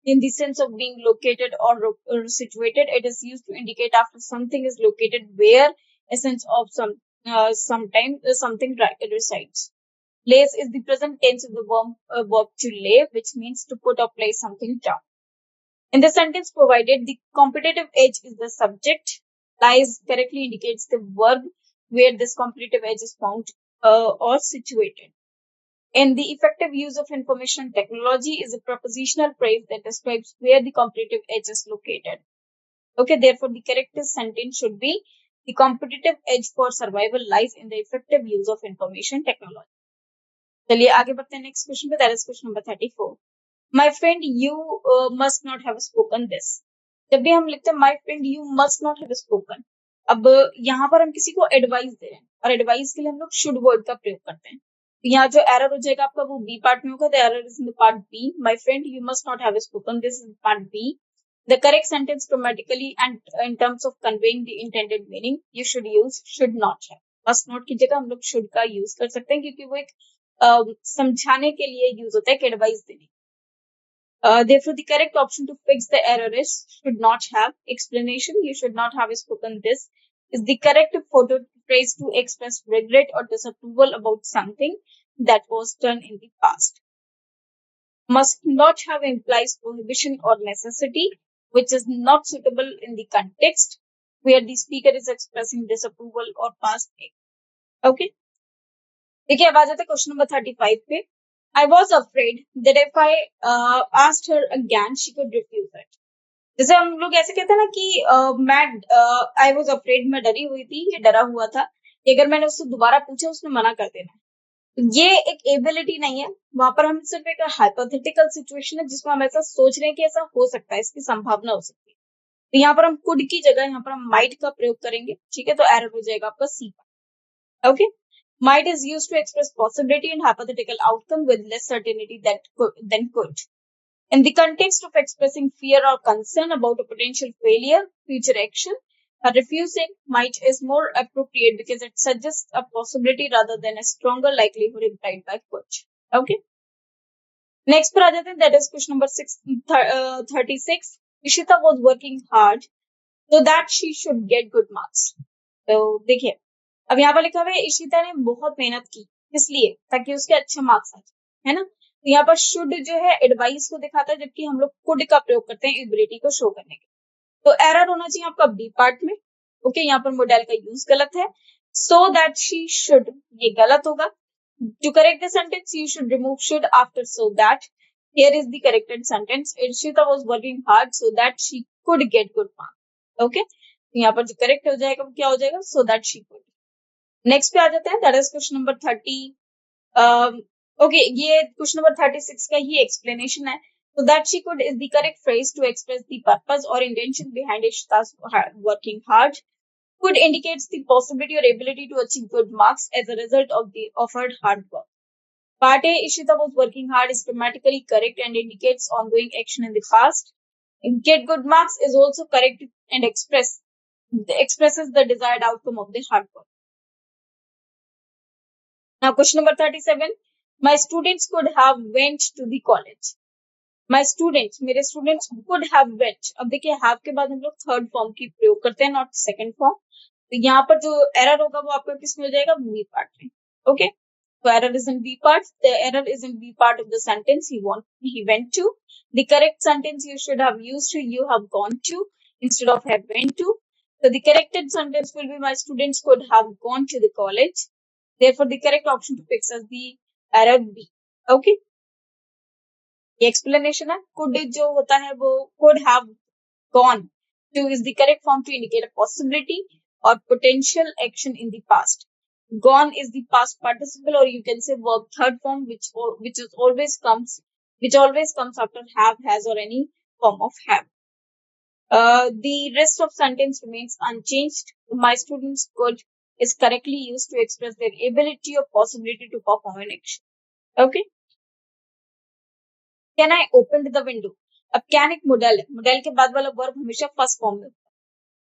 in the sense of being located or situated. It is used to indicate after something is located where essence of sometime something resides. Lays is the present tense of the verb to lay, which means to put or place something down. In the sentence provided, the competitive edge is the subject. Lies correctly indicates the verb where this competitive edge is found or situated. And the effective use of information technology is a prepositional phrase that describes where the competitive edge is located. Okay, therefore the correct sentence should be the competitive edge for survival lies in the effective use of information technology. चलिए आगे बढ़ते हैं next question पे, that is question number 34. My friend you must not have spoken this. जब भी हम लिखते हैं my friend you must not have spoken, अब यहाँ पर हम किसी को एडवाइस दे रहे हैं और एडवाइस के लिए हम लोग शुड वर्ड का प्रयोग करते हैं. तो यहाँ जो एरर हो जाएगा आपका वो बी पार्ट में होगा. The error is in the part B. My friend you must not have spoken this is part B. The correct sentence grammatically and in terms of conveying the intended meaning you should use should not have. Must not की जगह हम लोग should का use कर सकते हैं क्योंकि वो एक समझाने के लिए यूज होता है कि एडवाइस देने. Therefore, the correct option to fix the error is should not have. Explanation: you should not have spoken this is the correct phrase to express regret or disapproval about something that was done in the past. Must not have implies prohibition or necessity, which is not suitable in the context where the speaker is expressing disapproval or past act. Okay. देखिए अब आ जाते हैं question number 35 पे. I was afraid that if I asked her again, she could refuse it. जैसे हम लोग ऐसे कहते हैं ना कि मैं I was afraid, मैं डरी हुई थी, ये डरा हुआ था, कि अगर मैंने उससे दोबारा पूछा उसने मना कर देना. ये एक एबिलिटी नहीं है, वहां पर हम सिर्फ एक हाइपोथेटिकल सिचुएशन है जिसमें हम ऐसा सोच रहे हैं कि ऐसा हो सकता है, इसकी संभावना हो सकती है. तो यहाँ पर हम कुड की जगह यहाँ पर हम माइट का प्रयोग करेंगे. ठीक है, तो एरर हो जाएगा आपका सी पर. Okay. Might is used to express possibility and hypothetical outcome with less certainty than could. In the context of expressing fear or concern about a potential failure, future action, refusing might is more appropriate because it suggests a possibility rather than a stronger likelihood implied by could. Okay. Next पर आ जाते हैं, that is question number 36. Ishita was working hard so that she should get good marks. तो देखिए अब यहाँ पर लिखा हुआ है इशिता ने बहुत मेहनत की, इसलिए ताकि उसके अच्छे मार्क्स आ जाए, है ना. तो यहाँ पर शुड जो है एडवाइस को दिखाता है, जबकि हम लोग कुड का प्रयोग करते हैं एबिलिटी को शो करने के. तो एरर होना चाहिए आपका बी पार्ट में. ओके, यहाँ पर मॉडल का यूज गलत है. सो दैट शी शुड, ये गलत होगा. To correct the sentence you should remove should after so that. Here is the corrected sentence. Ishita was working hard so that she could get good marks. Okay, यहाँ पर जो correct हो जाएगा वो क्या हो जाएगा, सो दैट शी कुड. नेक्स्ट पे आ जाते हैं, that is question number 30. Okay, ये क्वेश्चन नंबर 36 का ही एक्सप्लेनेशन है. So that she could is the correct phrase to express the purpose or intention behind Ishita's working hard. Could indicates the possibility or ability to achieve good marks as a result of her hard work. Part A, Ishita was working hard is grammatically correct and indicates ongoing action in the past. Get good marks is also correct and expresses the desired outcome of the hard work. Now, question number 37. My students could have went to the college. My students, मेरे students could have went. अब देखिए have के बाद हम लोग third form की प्रयोग करते हैं, नॉट सेकंड फॉर्म. तो यहाँ पर जो एरर होगा वो आपका किस में हो जाएगा, बी पार्ट में. ओके, तो error is in B part. The error is in B part of the sentence he went to. The correct sentence you should have used you have gone to instead of have went to. So the corrected sentence will be my students could have gone to the college. Therefore, the correct option to fix is the error B. Okay. ये explanation है. Could जो होता है वो could have gone to is the correct form to indicate a possibility or potential action in the past. Gone is the past participle, or you can say verb third form, which always comes after have, has, or any form of have. The rest of sentence remains unchanged. My students could is correctly used to express their ability or possibility to perform an action. Okay. Can I open the window? अब can एक modal है, modal के बाद वाला verb हमेशा first form में,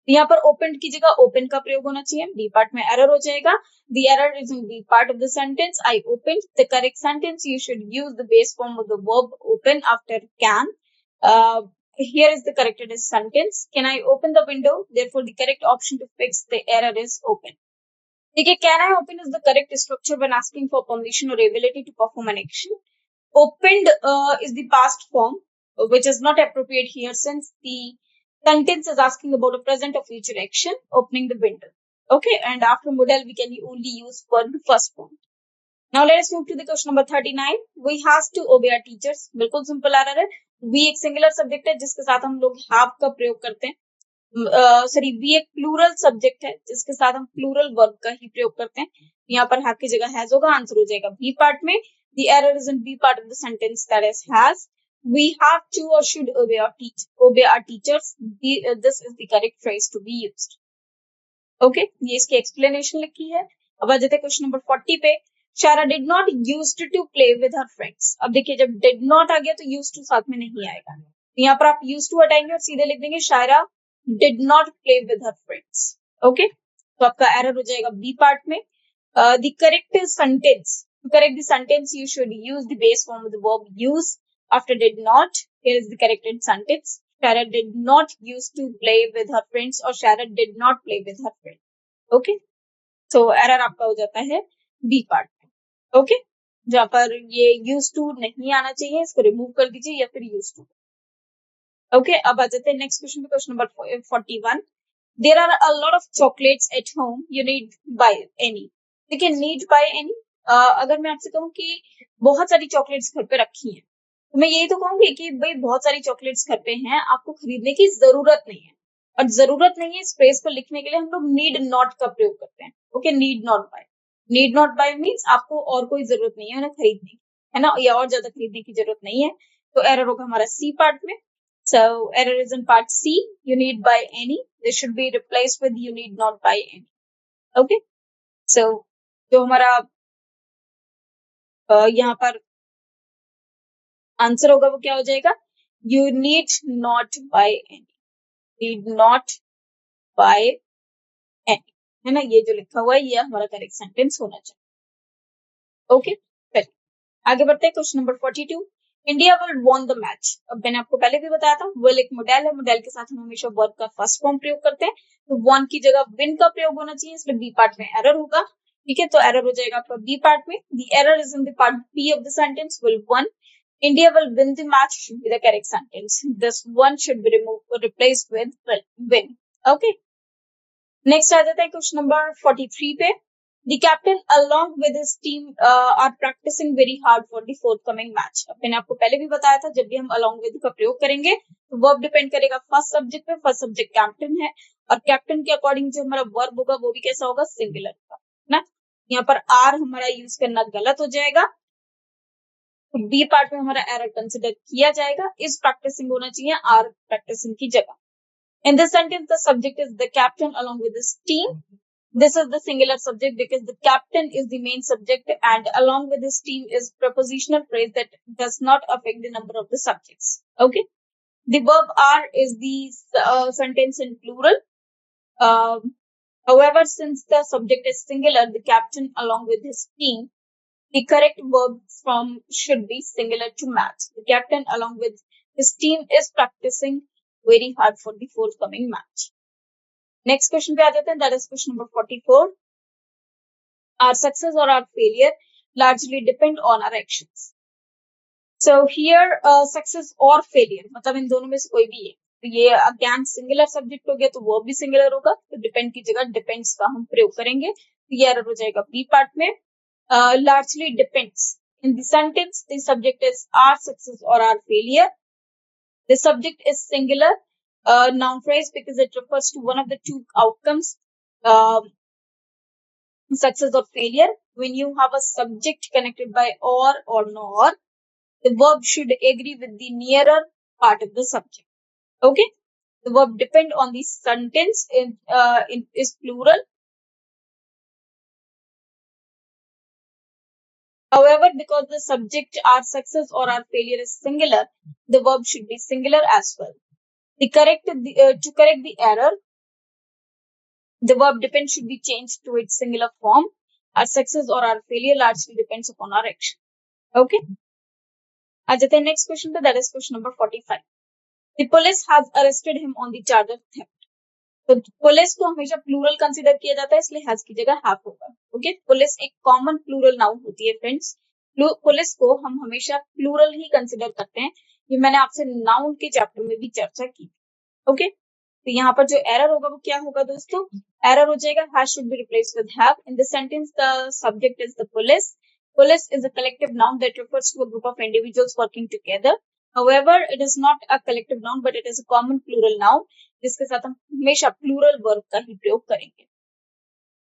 यहाँ पर opened की जगह open का प्रयोग होना चाहिए, बी पार्ट में error हो जाएगा. The error is in B part of the sentence. I opened. The correct sentence, you should use the base form of the verb open after can. Here is the corrected sentence. Can I open the window? Therefore, the correct option to fix the error is open. Okay, can I open is the correct structure when asking for permission or ability to perform an action. Opened is the past form, which is not appropriate here since the sentence is asking about a present or future action, opening the window. Okay, and after modal, we can only use for the first form. Now let us move to the question number 39. We has to obey our teachers. बिल्कुल simple आ रहा है. We एक singular subject है जिसके साथ हम लोग have का प्रयोग करते हैं. सॉरी, we एक प्लूरल सब्जेक्ट है जिसके साथ हम प्लूरल वर्ब का ही प्रयोग करते हैं. यहाँ पर have की जगह has होगा, आंसर हो जाएगा B पार्ट में. The error is in B part of the sentence, that is has. We have to or should obey our teachers. This is the correct phrase to be used. Okay, ये इसकी explanation लिखी है. अब आ जाते हैं question number 40 पे. शायरा did not used to play with her friends. अब देखिए, जब did not आ गया तो used to साथ में नहीं आएगा. यहाँ पर आप used to हटाएंगे और सीधे लिख देंगे शायरा did not play with her friends. Okay, तो आपका error हो जाएगा B part में. The correct sentence, to correct the sentence, you should use the base form of the verb use after did not. Here is the corrected sentence. Shaira did not used to play with her friends or Shaira did not play with her friends. Okay, so error आपका हो जाता है B part में. Okay, जहाँ पर ये used to नहीं आना चाहिए, इसको रिमूव कर दीजिए या फिर used to. Okay, अब आ जाते हैं नेक्स्ट क्वेश्चन पे, question number 41. There are a lot of chocolates at home. You need buy any. देखिए, need buy any. अगर मैं आपसे कहूँ कि बहुत सारी चॉकलेट्स घर पे रखी हैं, तो मैं यही तो कहूंगी कि भाई बहुत सारी चॉकलेट्स घर पे हैं, आपको खरीदने की जरूरत नहीं है. और जरूरत नहीं है इस फ्रेज को लिखने के लिए हम लोग नीड नॉट का प्रयोग करते हैं. Okay, need not buy. Need not buy means आपको और कोई जरूरत नहीं है ना खरीदने की, है ना, या और ज्यादा खरीदने की जरूरत नहीं है. तो एरर होगा हमारा सी पार्ट में. So error is in part C. You need buy any. This should be replaced with you need not buy any. Okay. So जो हमारा यहाँ पर आंसर होगा वो क्या हो जाएगा? You need not buy any. Need not buy any. है ना, ये जो लिखा हुआ है ये हमारा करेक्ट सेंटेंस होना चाहिए. ओके, चलिए आगे बढ़ते हैं. Question number 42. India will won the match. अब मैंने आपको पहले भी बताया था, विल एक मॉडल है, मॉडल के साथ हम हमेशा वर्ब का फर्स्ट फॉर्म प्रयोग करते हैं. तो वॉन की जगह विन का प्रयोग होना चाहिए, इसलिए बी पार्ट में एरर होगा. ठीक है, तो एरर हो जाएगा आपका बी पार्ट में. The error is in the part B of the sentence. Will won. India will win the match should be the correct sentence. This one should be replaced with win. Okay. Next आ जाता है question number 43 पे. The captain along with his team are practicing very hard for the forthcoming match. अब मैंने आपको पहले भी बताया था, जब भी हम along with का प्रयोग करेंगे तो वर्ब डिपेंड करेगा फर्स्ट सब्जेक्ट पे. फर्स्ट सब्जेक्ट कैप्टन है और कैप्टन के अकॉर्डिंग जो हमारा वर्ब होगा वो भी कैसा होगा? सिंगुलर का ना. यहाँ पर आर हमारा यूज करना गलत हो जाएगा. बी पार्ट में हमारा एरर कंसिडर किया जाएगा. इस प्रैक्टिसिंग होना चाहिए आर प्रैक्टिसिंग की जगह. In this sentence, the subject is the captain along with his team. This is the singular subject because the captain is the main subject and along with his team is prepositional phrase that does not affect the number of the subjects. Okay. The verb are is the sentence in plural. However, since the subject is singular, the captain along with his team, the correct verb form should be singular to match. The captain along with his team is practicing very hard for the forthcoming match. Next question पे आ जाते हैं, that is question number 44. Our success or our failure largely depend on our actions. So here success or failure मतलब इन दोनों में से कोई भी है. तो ये अगेन सिंगुलर सब्जेक्ट हो गया तो वर्ब भी सिंगुलर होगा, तो डिपेंड की जगह डिपेंड्स का हम प्रयोग करेंगे. तो ये एरर हो जाएगा बी पार्ट में. Largely depends. In the sentence, the subject is our success or our failure. The subject is singular noun phrase because it refers to one of the two outcomes, success or failure. When you have a subject connected by or nor, the verb should agree with the nearer part of the subject. Okay, the verb depend on the sentence is plural. However, because the subject, our success or our failure is singular, the verb should be singular as well. To correct the error, the verb depend should be changed to its singular form. Our success or our failure largely depends upon our action. Okay. Ajay, next question, that is question number 45. The police has arrested him on the charge of theft. तो police को हमेशा plural consider किया जाता है, इसलिए has की जगह have होगा. ओके, पुलिस एक कॉमन प्लूरल नाउन होती है फ्रेंड्स. पुलिस को हम हमेशा प्लूरल ही कंसिडर करते हैं. ये मैंने आपसे नाउन के चैप्टर में भी चर्चा की. ओके, तो यहाँ पर जो एरर होगा वो क्या होगा दोस्तों? एरर हो जाएगा has should be replaced with have. In the sentence the subject is the police. Police is a collective noun that refers to a group of individuals working together. However, it is not a collective noun, but it is a common plural noun, जिसके साथ हम हमेशा plural verb का ही प्रयोग करेंगे.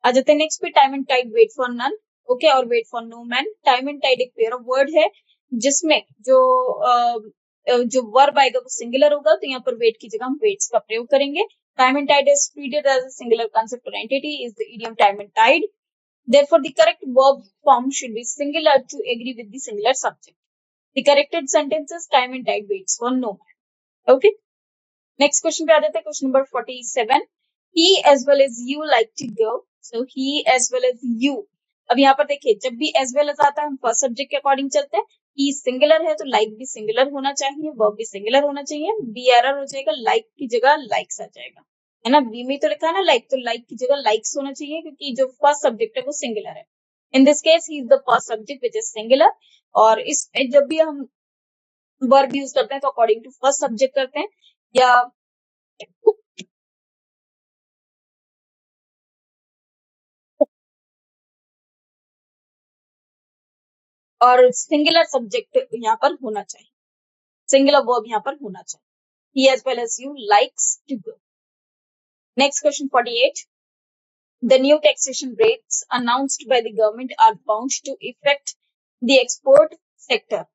आ जाते हैं नेक्स्ट पे, time and tide wait for none. Okay, और wait for no man. Time and tide एक पेयर ऑफ वर्ड है जिसमें जो वर्ब आएगा वो सिंगुलर होगा, तो यहाँ पर वेट की जगह हम वेट्स का प्रयोग करेंगे. Time and tide is treated as a singular concept और entity is the idiom time and tide. Therefore, the correct verb form should be singular to agree with the singular subject. The corrected sentence is time and tide waits for no man. Okay. Next question पे आ जाता है, question number 47. He as well as you like to go. So he as well as you. अब यहाँ पर देखिए, जब भी as well as आता है हम फर्स्ट सब्जेक्ट के अकॉर्डिंग चलते हैं. he सिंगुलर है तो like भी सिंगुलर होना चाहिए, verb भी सिंगुलर होना चाहिए. be एरर हो जाएगा, like की जगह likes आ जाएगा, है ना. बी में तो लिखा है ना लाइक, तो लाइक की जगह लाइक्स होना चाहिए क्योंकि जो फर्स्ट सब्जेक्ट है वो सिंगुलर है. In this case he is the first subject which is singular. और इस जब भी हम वर्ब यूज करते हैं तो अकॉर्डिंग टू फर्स्ट सब्जेक्ट करते हैं, या और सिंगुलर सब्जेक्ट यहाँ पर होना चाहिए, सिंगुलर वर्ब यहाँ पर होना चाहिए. he as well as you likes to go. Next question 48. The new taxation rates announced by the government are bound to affect the export sector.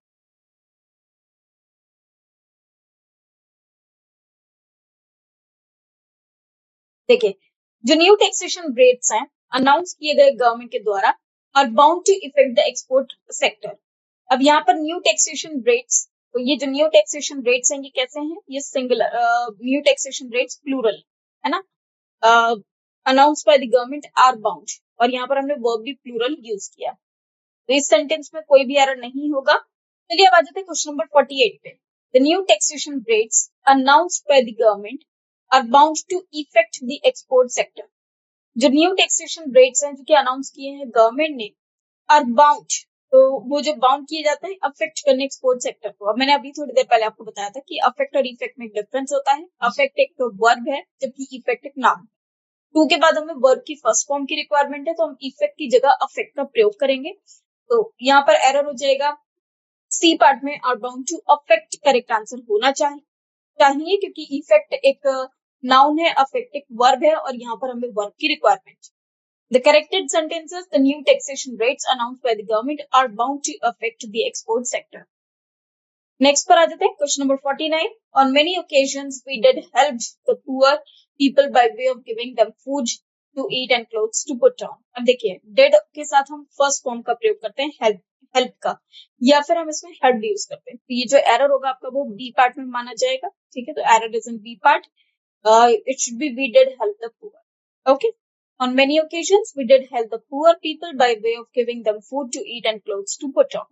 देखिए, जो न्यू टैक्सेशन रेट्स हैं अनाउंस किए गए government के द्वारा are bound to effect the export sector. अब यहाँ पर न्यू टैक्सेशन रेट्स, तो ये जो न्यू टैक्सेशन रेट्स हैं ये कैसे हैं? ये singular, new taxation rates plural है ना. Announce by the government are bound, और यहाँ पर हमने वर्ब भी प्लूरल यूज किया, तो इस सेंटेंस में कोई भी एरर नहीं होगा. चलिए अब आ जाते हैं क्वेश्चन नंबर 48 पे. The new taxation rates announced by the government are bound to effect the export sector. जो न्यू टैक्सेशन रेट्स हैं जो कि अनाउंस किए हैं गवर्नमेंट ने, आर बाउंड, तो वो जो बाउंड किए जाते हैं अफेक्ट करने एक्सपोर्ट सेक्टर को. अब मैंने अभी थोड़ी देर पहले आपको बताया था कि अफेक्ट और इफेक्ट में डिफरेंस होता है. अफेक्ट एक तो वर्ब है जबकि इफेक्ट एक नाउन है. टू के बाद हमें वर्ब की फर्स्ट फॉर्म की रिक्वायरमेंट है, तो हम इफेक्ट की जगह अफेक्ट का प्रयोग करेंगे. तो यहाँ पर एरर हो जाएगा, सी पार्ट में are bound to affect correct answer होना चाहिए क्योंकि इफेक्ट एक नाउन है, अफेक्ट एक वर्ब है, और यहाँ पर हमें वर्ब की requirement. The corrected sentences, the new taxation rates announced by the government are bound to affect the export sector. Next पर आ जाते हैं question number 49. On many occasions we did help the poor people by way of giving them food to eat and clothes to put on. अब देखिए, did के साथ हम first form का प्रयोग करते हैं हेल्प का, या फिर हम इसमें हेल्प यूज करते हैं. तो ये जो एरर होगा आपका वो बी पार्ट में माना जाएगा. ठीक है, तो error is in B part. It should be we did help the poor. Okay. On many occasions, we did help the poor people by way of giving them food to eat and clothes to put on.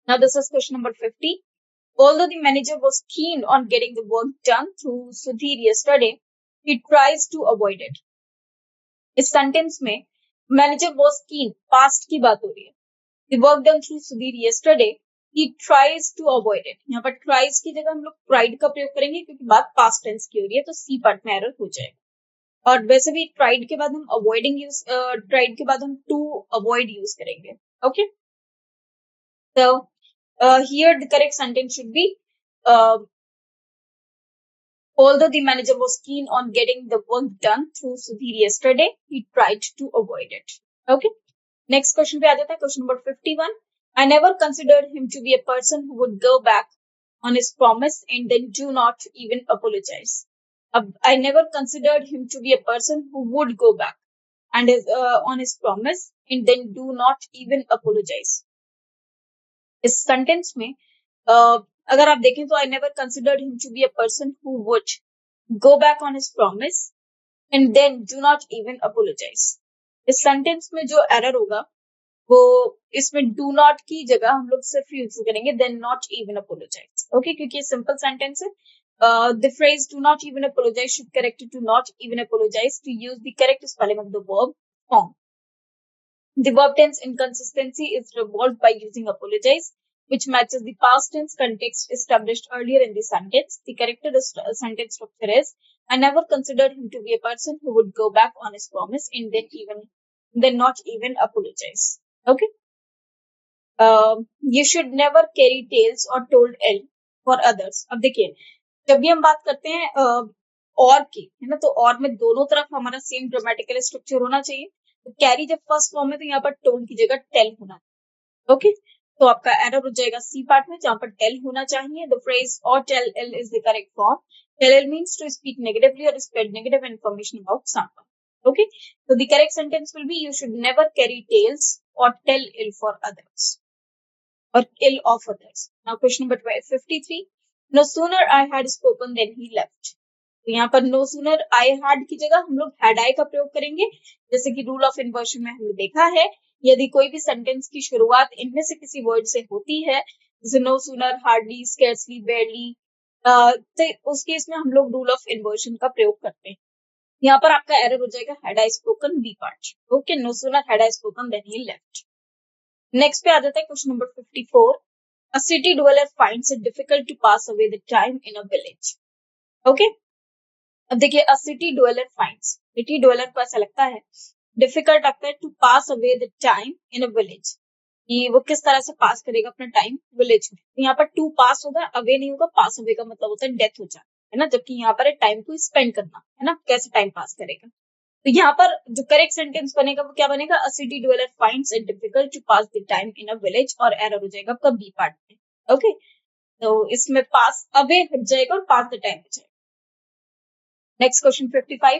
Now, this is question number 50. Although the manager was keen on getting the work done through Sudhir yesterday, he tries to avoid it. इस sentence में manager was keen, past की बात हो रही है. The work done through Sudhir yesterday, he tries to avoid it. यहाँ पर tries की जगह हम लोग tried का प्रयोग करेंगे क्योंकि बात past tense की हो रही है, तो C पार्ट में एरर हो जाएगा. और वैसे भी tried के बाद हम avoiding यूज, tried के बाद हम to avoid यूज करेंगे. Okay. So here the correct sentence should be although the manager was keen on getting the work done through Sudhir yesterday, he tried to avoid it. Okay. Next question पे आ जाता है question number 51. I never considered him to be a person who would go back on his promise and then do not even apologize. अब I never considered him to be a person who would go back. and is on his promise and then do not even apologize. इस sentence में अगर आप देखें तो I never considered him to be a person who would go back on his promise and then do not even apologize. इस sentence में जो error होगा वो इसमें डू नॉट की जगह हम लोग सिर्फ यूज करेंगे then not even apologize. Okay, क्योंकि ये सिंपल सेंटेंस है. The phrase do not even apologize should correct to not even apologize to use the correct spelling of the verb form. The verb tense inconsistency is resolved by using apologize, which matches the past tense context established earlier in the sentence. The correct sentence structure is, I never considered him to be a person who would go back on his promise and then not even apologize. Okay. You should never carry tales or told ill for others. अब देखिए, जब भी हम बात करते हैं और की, है ना, तो और में दोनों तरफ हमारा सेम ग्रामेटिकल स्ट्रक्चर होना चाहिए. तो कैरी जब फर्स्ट फॉर्म में तो यहाँ पर टोल्ड की जगह टेल होना चाहिए. ओके, तो आपका एरर हो जाएगा सी पार्ट में जहां पर टेल होना चाहिए. द फ्रेज और tell ill is the correct form. Tell ill means to speak negatively और spread negative information about someone. Okay, so the correct sentence will be, you should never carry tales or tell ill for others or ill of others. Now question number 53. No sooner I had spoken than he left. तो यहाँ पर no sooner I had की जगह हम लोग had I का प्रयोग करेंगे. जैसे कि रूल ऑफ इन्वर्शन में हमने देखा है, यदि कोई भी सेंटेंस की शुरुआत इनमें से किसी वर्ड से होती है, जैसे no sooner, hardly, scarcely, barely, तो उस केस में हम लोग रूल ऑफ इन्वर्शन का प्रयोग करते हैं. यहाँ पर आपका एरर हो जाएगा had I spoken B part. Okay, no sooner had I spoken than he left. Next पे आ जाता है question number 54. A city dweller finds it difficult to pass away the time in a village. Okay, अब देखिए, a city dweller finds, city dweller को ऐसा लगता है, डिफिकल्ट लगता है to pass away the time in a village, कि वो किस तरह से पास करेगा अपना टाइम विलेज में. तो यहाँ पर टू पास होगा, अवे नहीं होगा. पास अवे का मतलब होता है डेथ हो जाना, है ना, जबकि यहाँ पर टाइम को स्पेंड करना, है ना, कैसे टाइम पास करेगा. तो यहाँ पर जो करेक्ट सेंटेंस बनेगा वो क्या बनेगा, a city dweller finds it difficult to pass the time in a village, और एरर हो जाएगा आपका बी पार्ट में. ओके, तो इसमें पास अवे हट जाएगा और पास द टाइम हो जाएगा. Next question 55.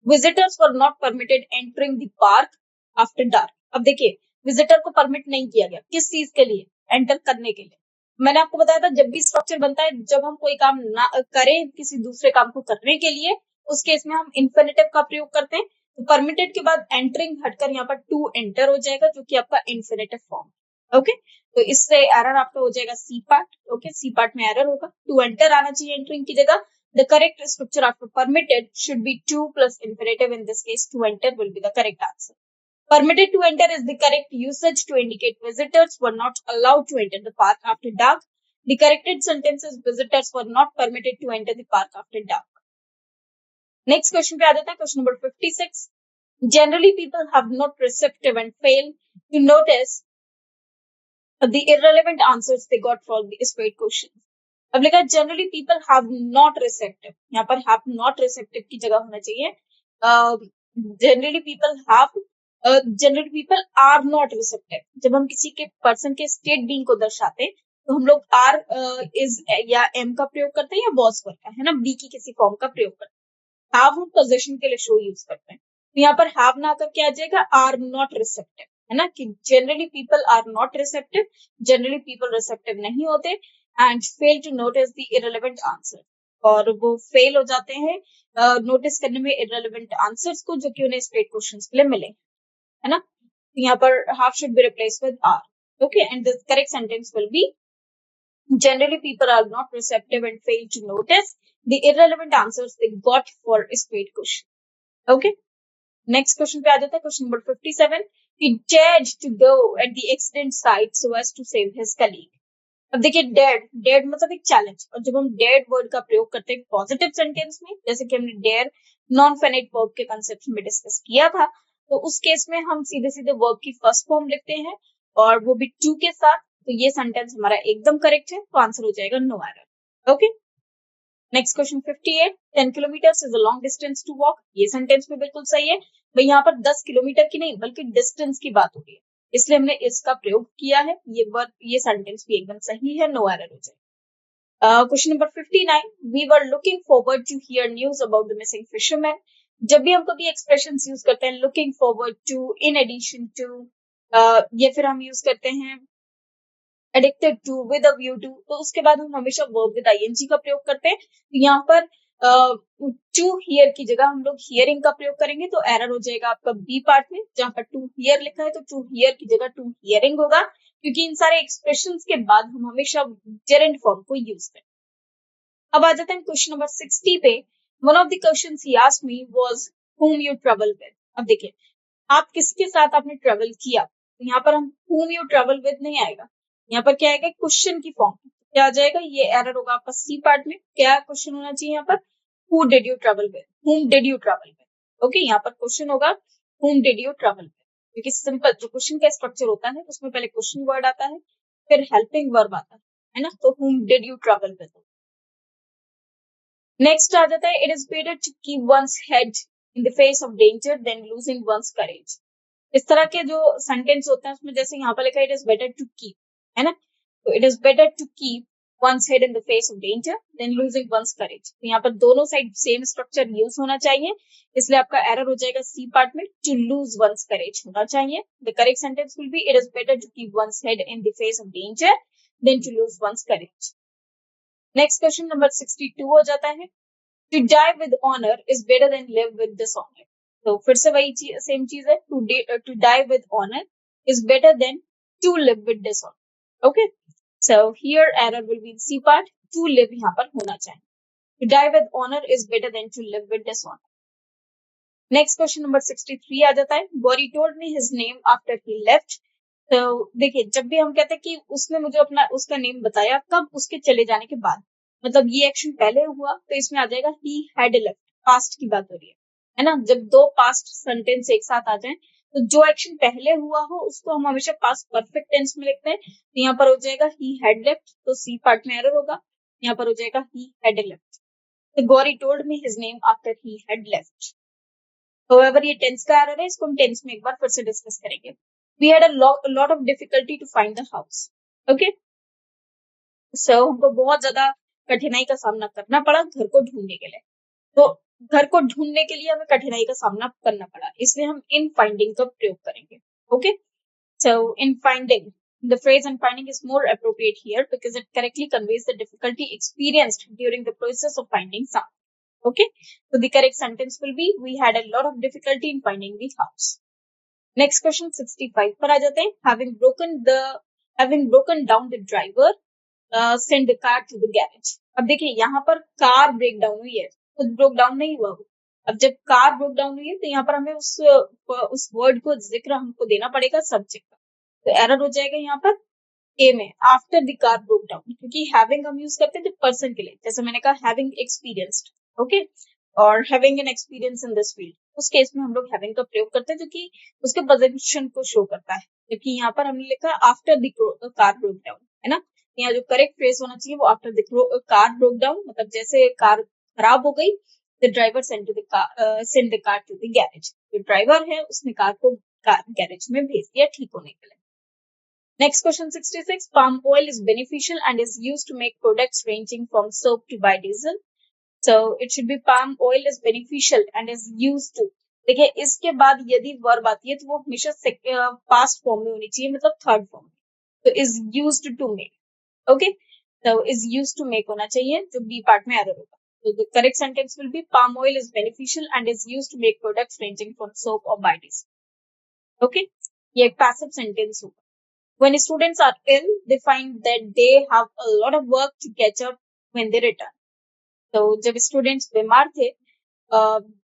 Visitors were not permitted entering the park after dark. अब देखिए, विजिटर को परमिट नहीं किया गया, किस चीज के लिए, एंटर करने के लिए. मैंने आपको बताया था जब भी स्ट्रक्चर बनता है, जब हम कोई काम ना करें किसी दूसरे काम को करने के लिए, उस केस में हम इन्फिनेटिव का प्रयोग करते हैं. तो परमिटेड के बाद एंटरिंग हटकर यहाँ पर टू एंटर हो जाएगा, जो कि आपका इन्फिनेटिव फॉर्म. ओके, तो इससे एरर आपका हो जाएगा C part. Okay, C part में एरर होगा, टू एंटर आना चाहिए एंटरिंग की जगह. The correct structure after permitted should be to plus infinitive. In this case, to enter will be the correct answer. Permitted to enter is the correct usage to indicate visitors were not allowed to enter the park after dark. The corrected sentence is visitors were not permitted to enter the park after dark. Next question पे आ जाता है question number 56. Generally people have not receptive and fail to notice the irrelevant answers they got from the straight questions. अब लिखा generally people have not receptive, यहाँ पर have not receptive की जगह होना चाहिए generally people are not receptive. जब हम किसी के पर्सन के स्टेट बीइंग को दर्शाते हैं तो हम लोग आर इज या एम का प्रयोग करते हैं या वॉज का, है ना, बी की किसी फॉर्म का प्रयोग करते हैं. हैव हम पोजीशन के लिए शो यूज करते हैं. तो यहाँ पर हैव ना करके आ जाएगा आर नॉट रिसेप्टिव, है ना, कि generally people are not receptive, generally people receptive नहीं होते. And fail to notice the irrelevant answer, और वो फेल हो जाते हैं नोटिस करने में irrelevant answers को, जो कि उन्हें स्ट्रेट क्वेश्चंस के लिए मिले, है ना. तो यहाँ पर half should be replaced with are. Okay, and the correct sentence will be generally people are not receptive and fail to notice the irrelevant answers they got for a straight question. Okay, next question पे आ जाता है question number 57. He dared to go at the accident site so as to save his colleague. अब देखिए, dead मतलब एक challenge, और जब हम डेड वर्ड का प्रयोग करते हैं पॉजिटिव सेंटेंस में, जैसे कि हमने डेयर नॉन फाइनाइट वर्ब के कंसेप्ट में डिस्कस किया था, तो उस केस में हम सीधे सीधे वर्ब की फर्स्ट फॉर्म लिखते हैं और वो भी टू के साथ. तो ये सेंटेंस हमारा एकदम करेक्ट है, तो आंसर हो जाएगा no error. Okay, next question 58. 10 kilometre is a long distance to walk. ये सेंटेंस में बिल्कुल सही है भाई, यहाँ पर 10 किलोमीटर की नहीं बल्कि डिस्टेंस की बात हो रही है, इसलिए हमने इसका प्रयोग किया है. ये सेंटेंस भी एकदम सही है, नो एरर हो जाए. Question number 59. We were looking forward to hear news about the missing fisherman. जब भी हम कभी एक्सप्रेशन यूज करते हैं looking forward to, in addition to, या फिर हम यूज करते हैं addicted to, with a view to, तो उसके बाद हम हमेशा वर्ब विद आईएनजी का प्रयोग करते हैं। तो यहाँ पर टू हियर की जगह हम लोग हियरिंग का प्रयोग करेंगे, तो एरर हो जाएगा आपका बी पार्ट में। जहां पर टू हियर लिखा है तो टू हियर की जगह टू हियरिंग होगा, क्योंकि इन सारे एक्सप्रेशंस के बाद हम हमेशा जेरेंट फॉर्म को यूज करें। अब आ जाते हैं क्वेश्चन नंबर 60 पे। One of the questions he asked me was whom you travel with। अब देखिए, आप किसके साथ आपने ट्रेवल किया, तो यहाँ पर हम whom you travel with नहीं आएगा, यहाँ पर क्या आएगा, क्वेश्चन की फॉर्म। क्या आ जाएगा, ये एरर होगा आपका सी पार्ट में। क्या क्वेश्चन होना चाहिए यहाँ पर, who did you travel with, whom did you travel with। Okay, यहाँ पर क्वेश्चन होगा whom did you travel with, क्योंकि सिंपल जो क्वेश्चन का स्ट्रक्चर होता है उसमें पहले क्वेश्चन वर्ड आता है, फिर हेल्पिंग वर्ब आता है ना, तो whom did you travel with। Next आ जाता है, it is better to keep one's head in the face of danger than losing one's courage. इस तरह के जो सेंटेंस होते हैं उसमें जैसे यहाँ पर लिखा है it is better to keep, है ना, तो it is better to keep one's head in the face of danger than losing one's courage. तो यहाँ पर दोनों साइड सेम स्ट्रक्चर यूज होना चाहिए, इसलिए आपका एरर हो जाएगा सी पार्ट में, टू लूज वंस करेज होना चाहिए। The correct sentence will be it is better to keep one's head in the face of danger than to lose one's courage. Next question number 62 हो जाता है, to die with honour is better than live with dishonour. तो फिर से वही same चीज है, to die with honour is better than to live with dishonour. Okay, so here error will be C part, to live यहाँ पर होना चाहिए, to die with honour is better than to live with dishonour. Next question number 63 आ जाता है, Gauri told me his name after he left. तो देखिए, जब भी हम कहते हैं कि उसने मुझे अपना उसका नेम बताया, कब, उसके चले जाने के बाद, मतलब ये एक्शन पहले हुआ तो इसमें आ जाएगा ही हैड लेफ्ट, पास्ट की बात हो रही है ना। जब दो पास्ट सेंटेंस एक साथ आ जाए तो जो एक्शन पहले हुआ हो उसको हम हमेशा पास्ट परफेक्ट टेंस में लिखते हैं, तो यहाँ पर हो जाएगा ही हैड लेफ्ट, तो सी पार्ट में एरर होगा, यहाँ पर हो जाएगा ही हैड लेफ्ट। तो Gauri told me his name after he had left. However, ये टेंस का एरर है, इसको हम टेंस में एक बार फिर से डिस्कस करेंगे। We had a lot of difficulty to find the house. Okay, so हमको बहुत ज्यादा कठिनाई का सामना करना पड़ा घर को ढूंढने के लिए। तो घर को ढूंढने के लिए हमें कठिनाई का सामना करना पड़ा, इसलिए हम इन फाइंडिंग का प्रयोग करेंगे। Okay, so in finding, the phrase "in finding" is more appropriate here because it correctly conveys the difficulty experienced during the process of finding something. Okay, so the correct sentence will be we had a lot of difficulty in finding the house. Next question 65 पर आ जाते हैं, having broken down the driver send the car to the garage। अब देखिए, यहाँ पर car break down हुई है, खुद ब्रेक डाउन नहीं हुआ वो। अब जब कार ब्रेक डाउन हुई है तो यहाँ पर हमें उस वर्ड को जिक्र हमको देना पड़ेगा सब्जेक्ट का, तो एरर हो जाएगा यहाँ पर ए में, after the car break down, क्योंकि हैविंग हम यूज करते थे पर्सन के लिए, जैसे मैंने कहा हैविंग एक्सपीरियंस्ड, ओके, और having an experience in this field, उस केस में हम लोग हैविंग का प्रयोग करते हैं जो कि उसके पोजीशन को शो करता है, जबकि यहाँ पर हमने लिखा after the car break down, है ना। यहाँ जो करेक्ट फ्रेज होना चाहिए वो after the car break down, मतलब जैसे कार खराब हो गई, the driver send the car to the garage, जो ड्राइवर है उसने कार को गैरेज में भेज दिया ठीक होने के लिए। Next question 66, palm oil is beneficial and is used to make products ranging from soap to biodiesel. So it should be palm oil is beneficial and is used to। देखिए, इसके बाद यदि वर्ब आती है तो वो हमेशा पास्ट फॉर्म में होनी चाहिए, मतलब थर्ड फॉर्म में, तो is used to make, okay, so is used to make होना चाहिए, जो बी पार्ट में एरर होगा। So the correct sentence will be palm oil is beneficial and is used to make products ranging from soap or biodiesel, okay। ये एक passive sentence होगा। When students are ill, they find that they have a lot of work to catch up when they return. तो जब students बीमार थे,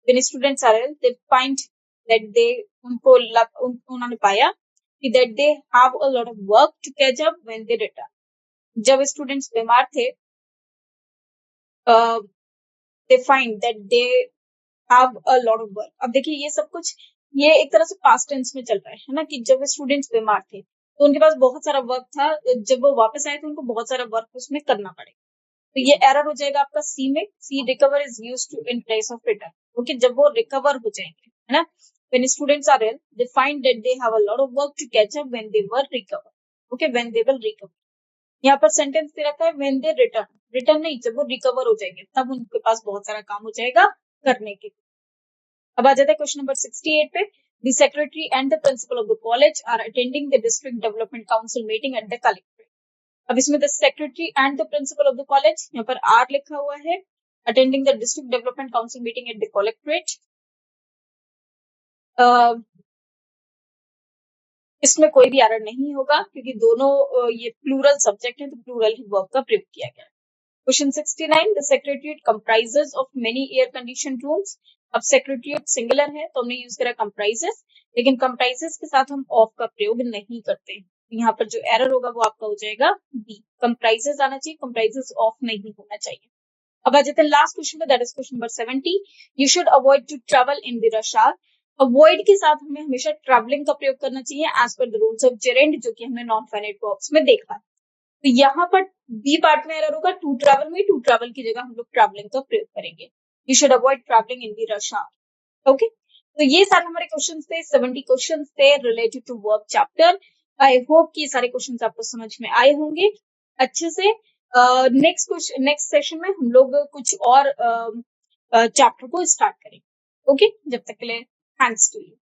when students are ill, they find that they उन्होंने पाया कि that they have a lot of work to catch up when they return. जब students बीमार थे, they find that they have a lot of work। अब देखिए, ये सब कुछ ये एक तरह से पास्ट टेंस में चल रहा है ना, कि जब स्टूडेंट्स बीमार थे तो उनके पास बहुत सारा वर्क था, जब वो वापस आए तो उनको बहुत सारा वर्क उसमें करना पड़ेगा, तो ये एरर हो जाएगा आपका सी में। C recover is used to in place of return, okay, जब वो रिकवर हो जाएंगे, है ना। When students are ill, they find that they have a lot of work to catch up when they were recover, okay, when they will recover। यहाँ पर sentence दे रखा है when they return, रिटर्न नहीं, जब वो रिकवर हो जाएंगे तब उनके पास बहुत सारा काम हो जाएगा करने के। अब आ जाता है क्वेश्चन नंबर 68 पे। The secretary and the principal of the college are attending the district development council meeting at the collectorate. अब इसमें the secretary and the principal of the college, यहाँ पर आर लिखा हुआ है, attending the district development council meeting at the collectorate. इसमें कोई भी एरर नहीं होगा क्योंकि दोनों ये प्लूरल सब्जेक्ट है, तो प्लूरल ही वर्ब का प्रयोग किया गया है। Question 69, the secretariat comprises of many air condition rooms. अब सेक्रेटरीट सिंगुलर है तो हमने यूज करा कंप्राइजेस, लेकिन कंप्राइजेस के साथ हम ऑफ का प्रयोग नहीं करते। यहाँ पर जो एरर होगा वो आपका हो जाएगा बी, कंप्राइजेस आना चाहिए, कंप्राइजेस ऑफ नहीं होना चाहिए। अब आ जाते हैं लास्ट क्वेश्चन पे, that is question number 70। You should avoid to travel in the rush hour. Avoid के साथ हमें हमेशा ट्रैवलिंग का प्रयोग करना चाहिए as per the rules of gerund, जो कि हमने नॉन फाइनाइट वर्ब्स में देखा। तो यहाँ पर बी पार्ट में एरर होगा, टू ट्रैवल में टू ट्रैवल की जगह हम लोग ट्रैवलिंग का प्रयोग करेंगे। You should avoid travelling in the rush hour. Okay, तो ये सारे हमारे क्वेश्चंस थे, 70 क्वेश्चंस थे related to verb chapter. I hope कि सारे क्वेश्चंस आपको समझ में आए होंगे अच्छे से। नेक्स्ट सेशन में हम लोग कुछ और चैप्टर को स्टार्ट करेंगे। ओके, जब तक के लिए थैंक्स टू यू।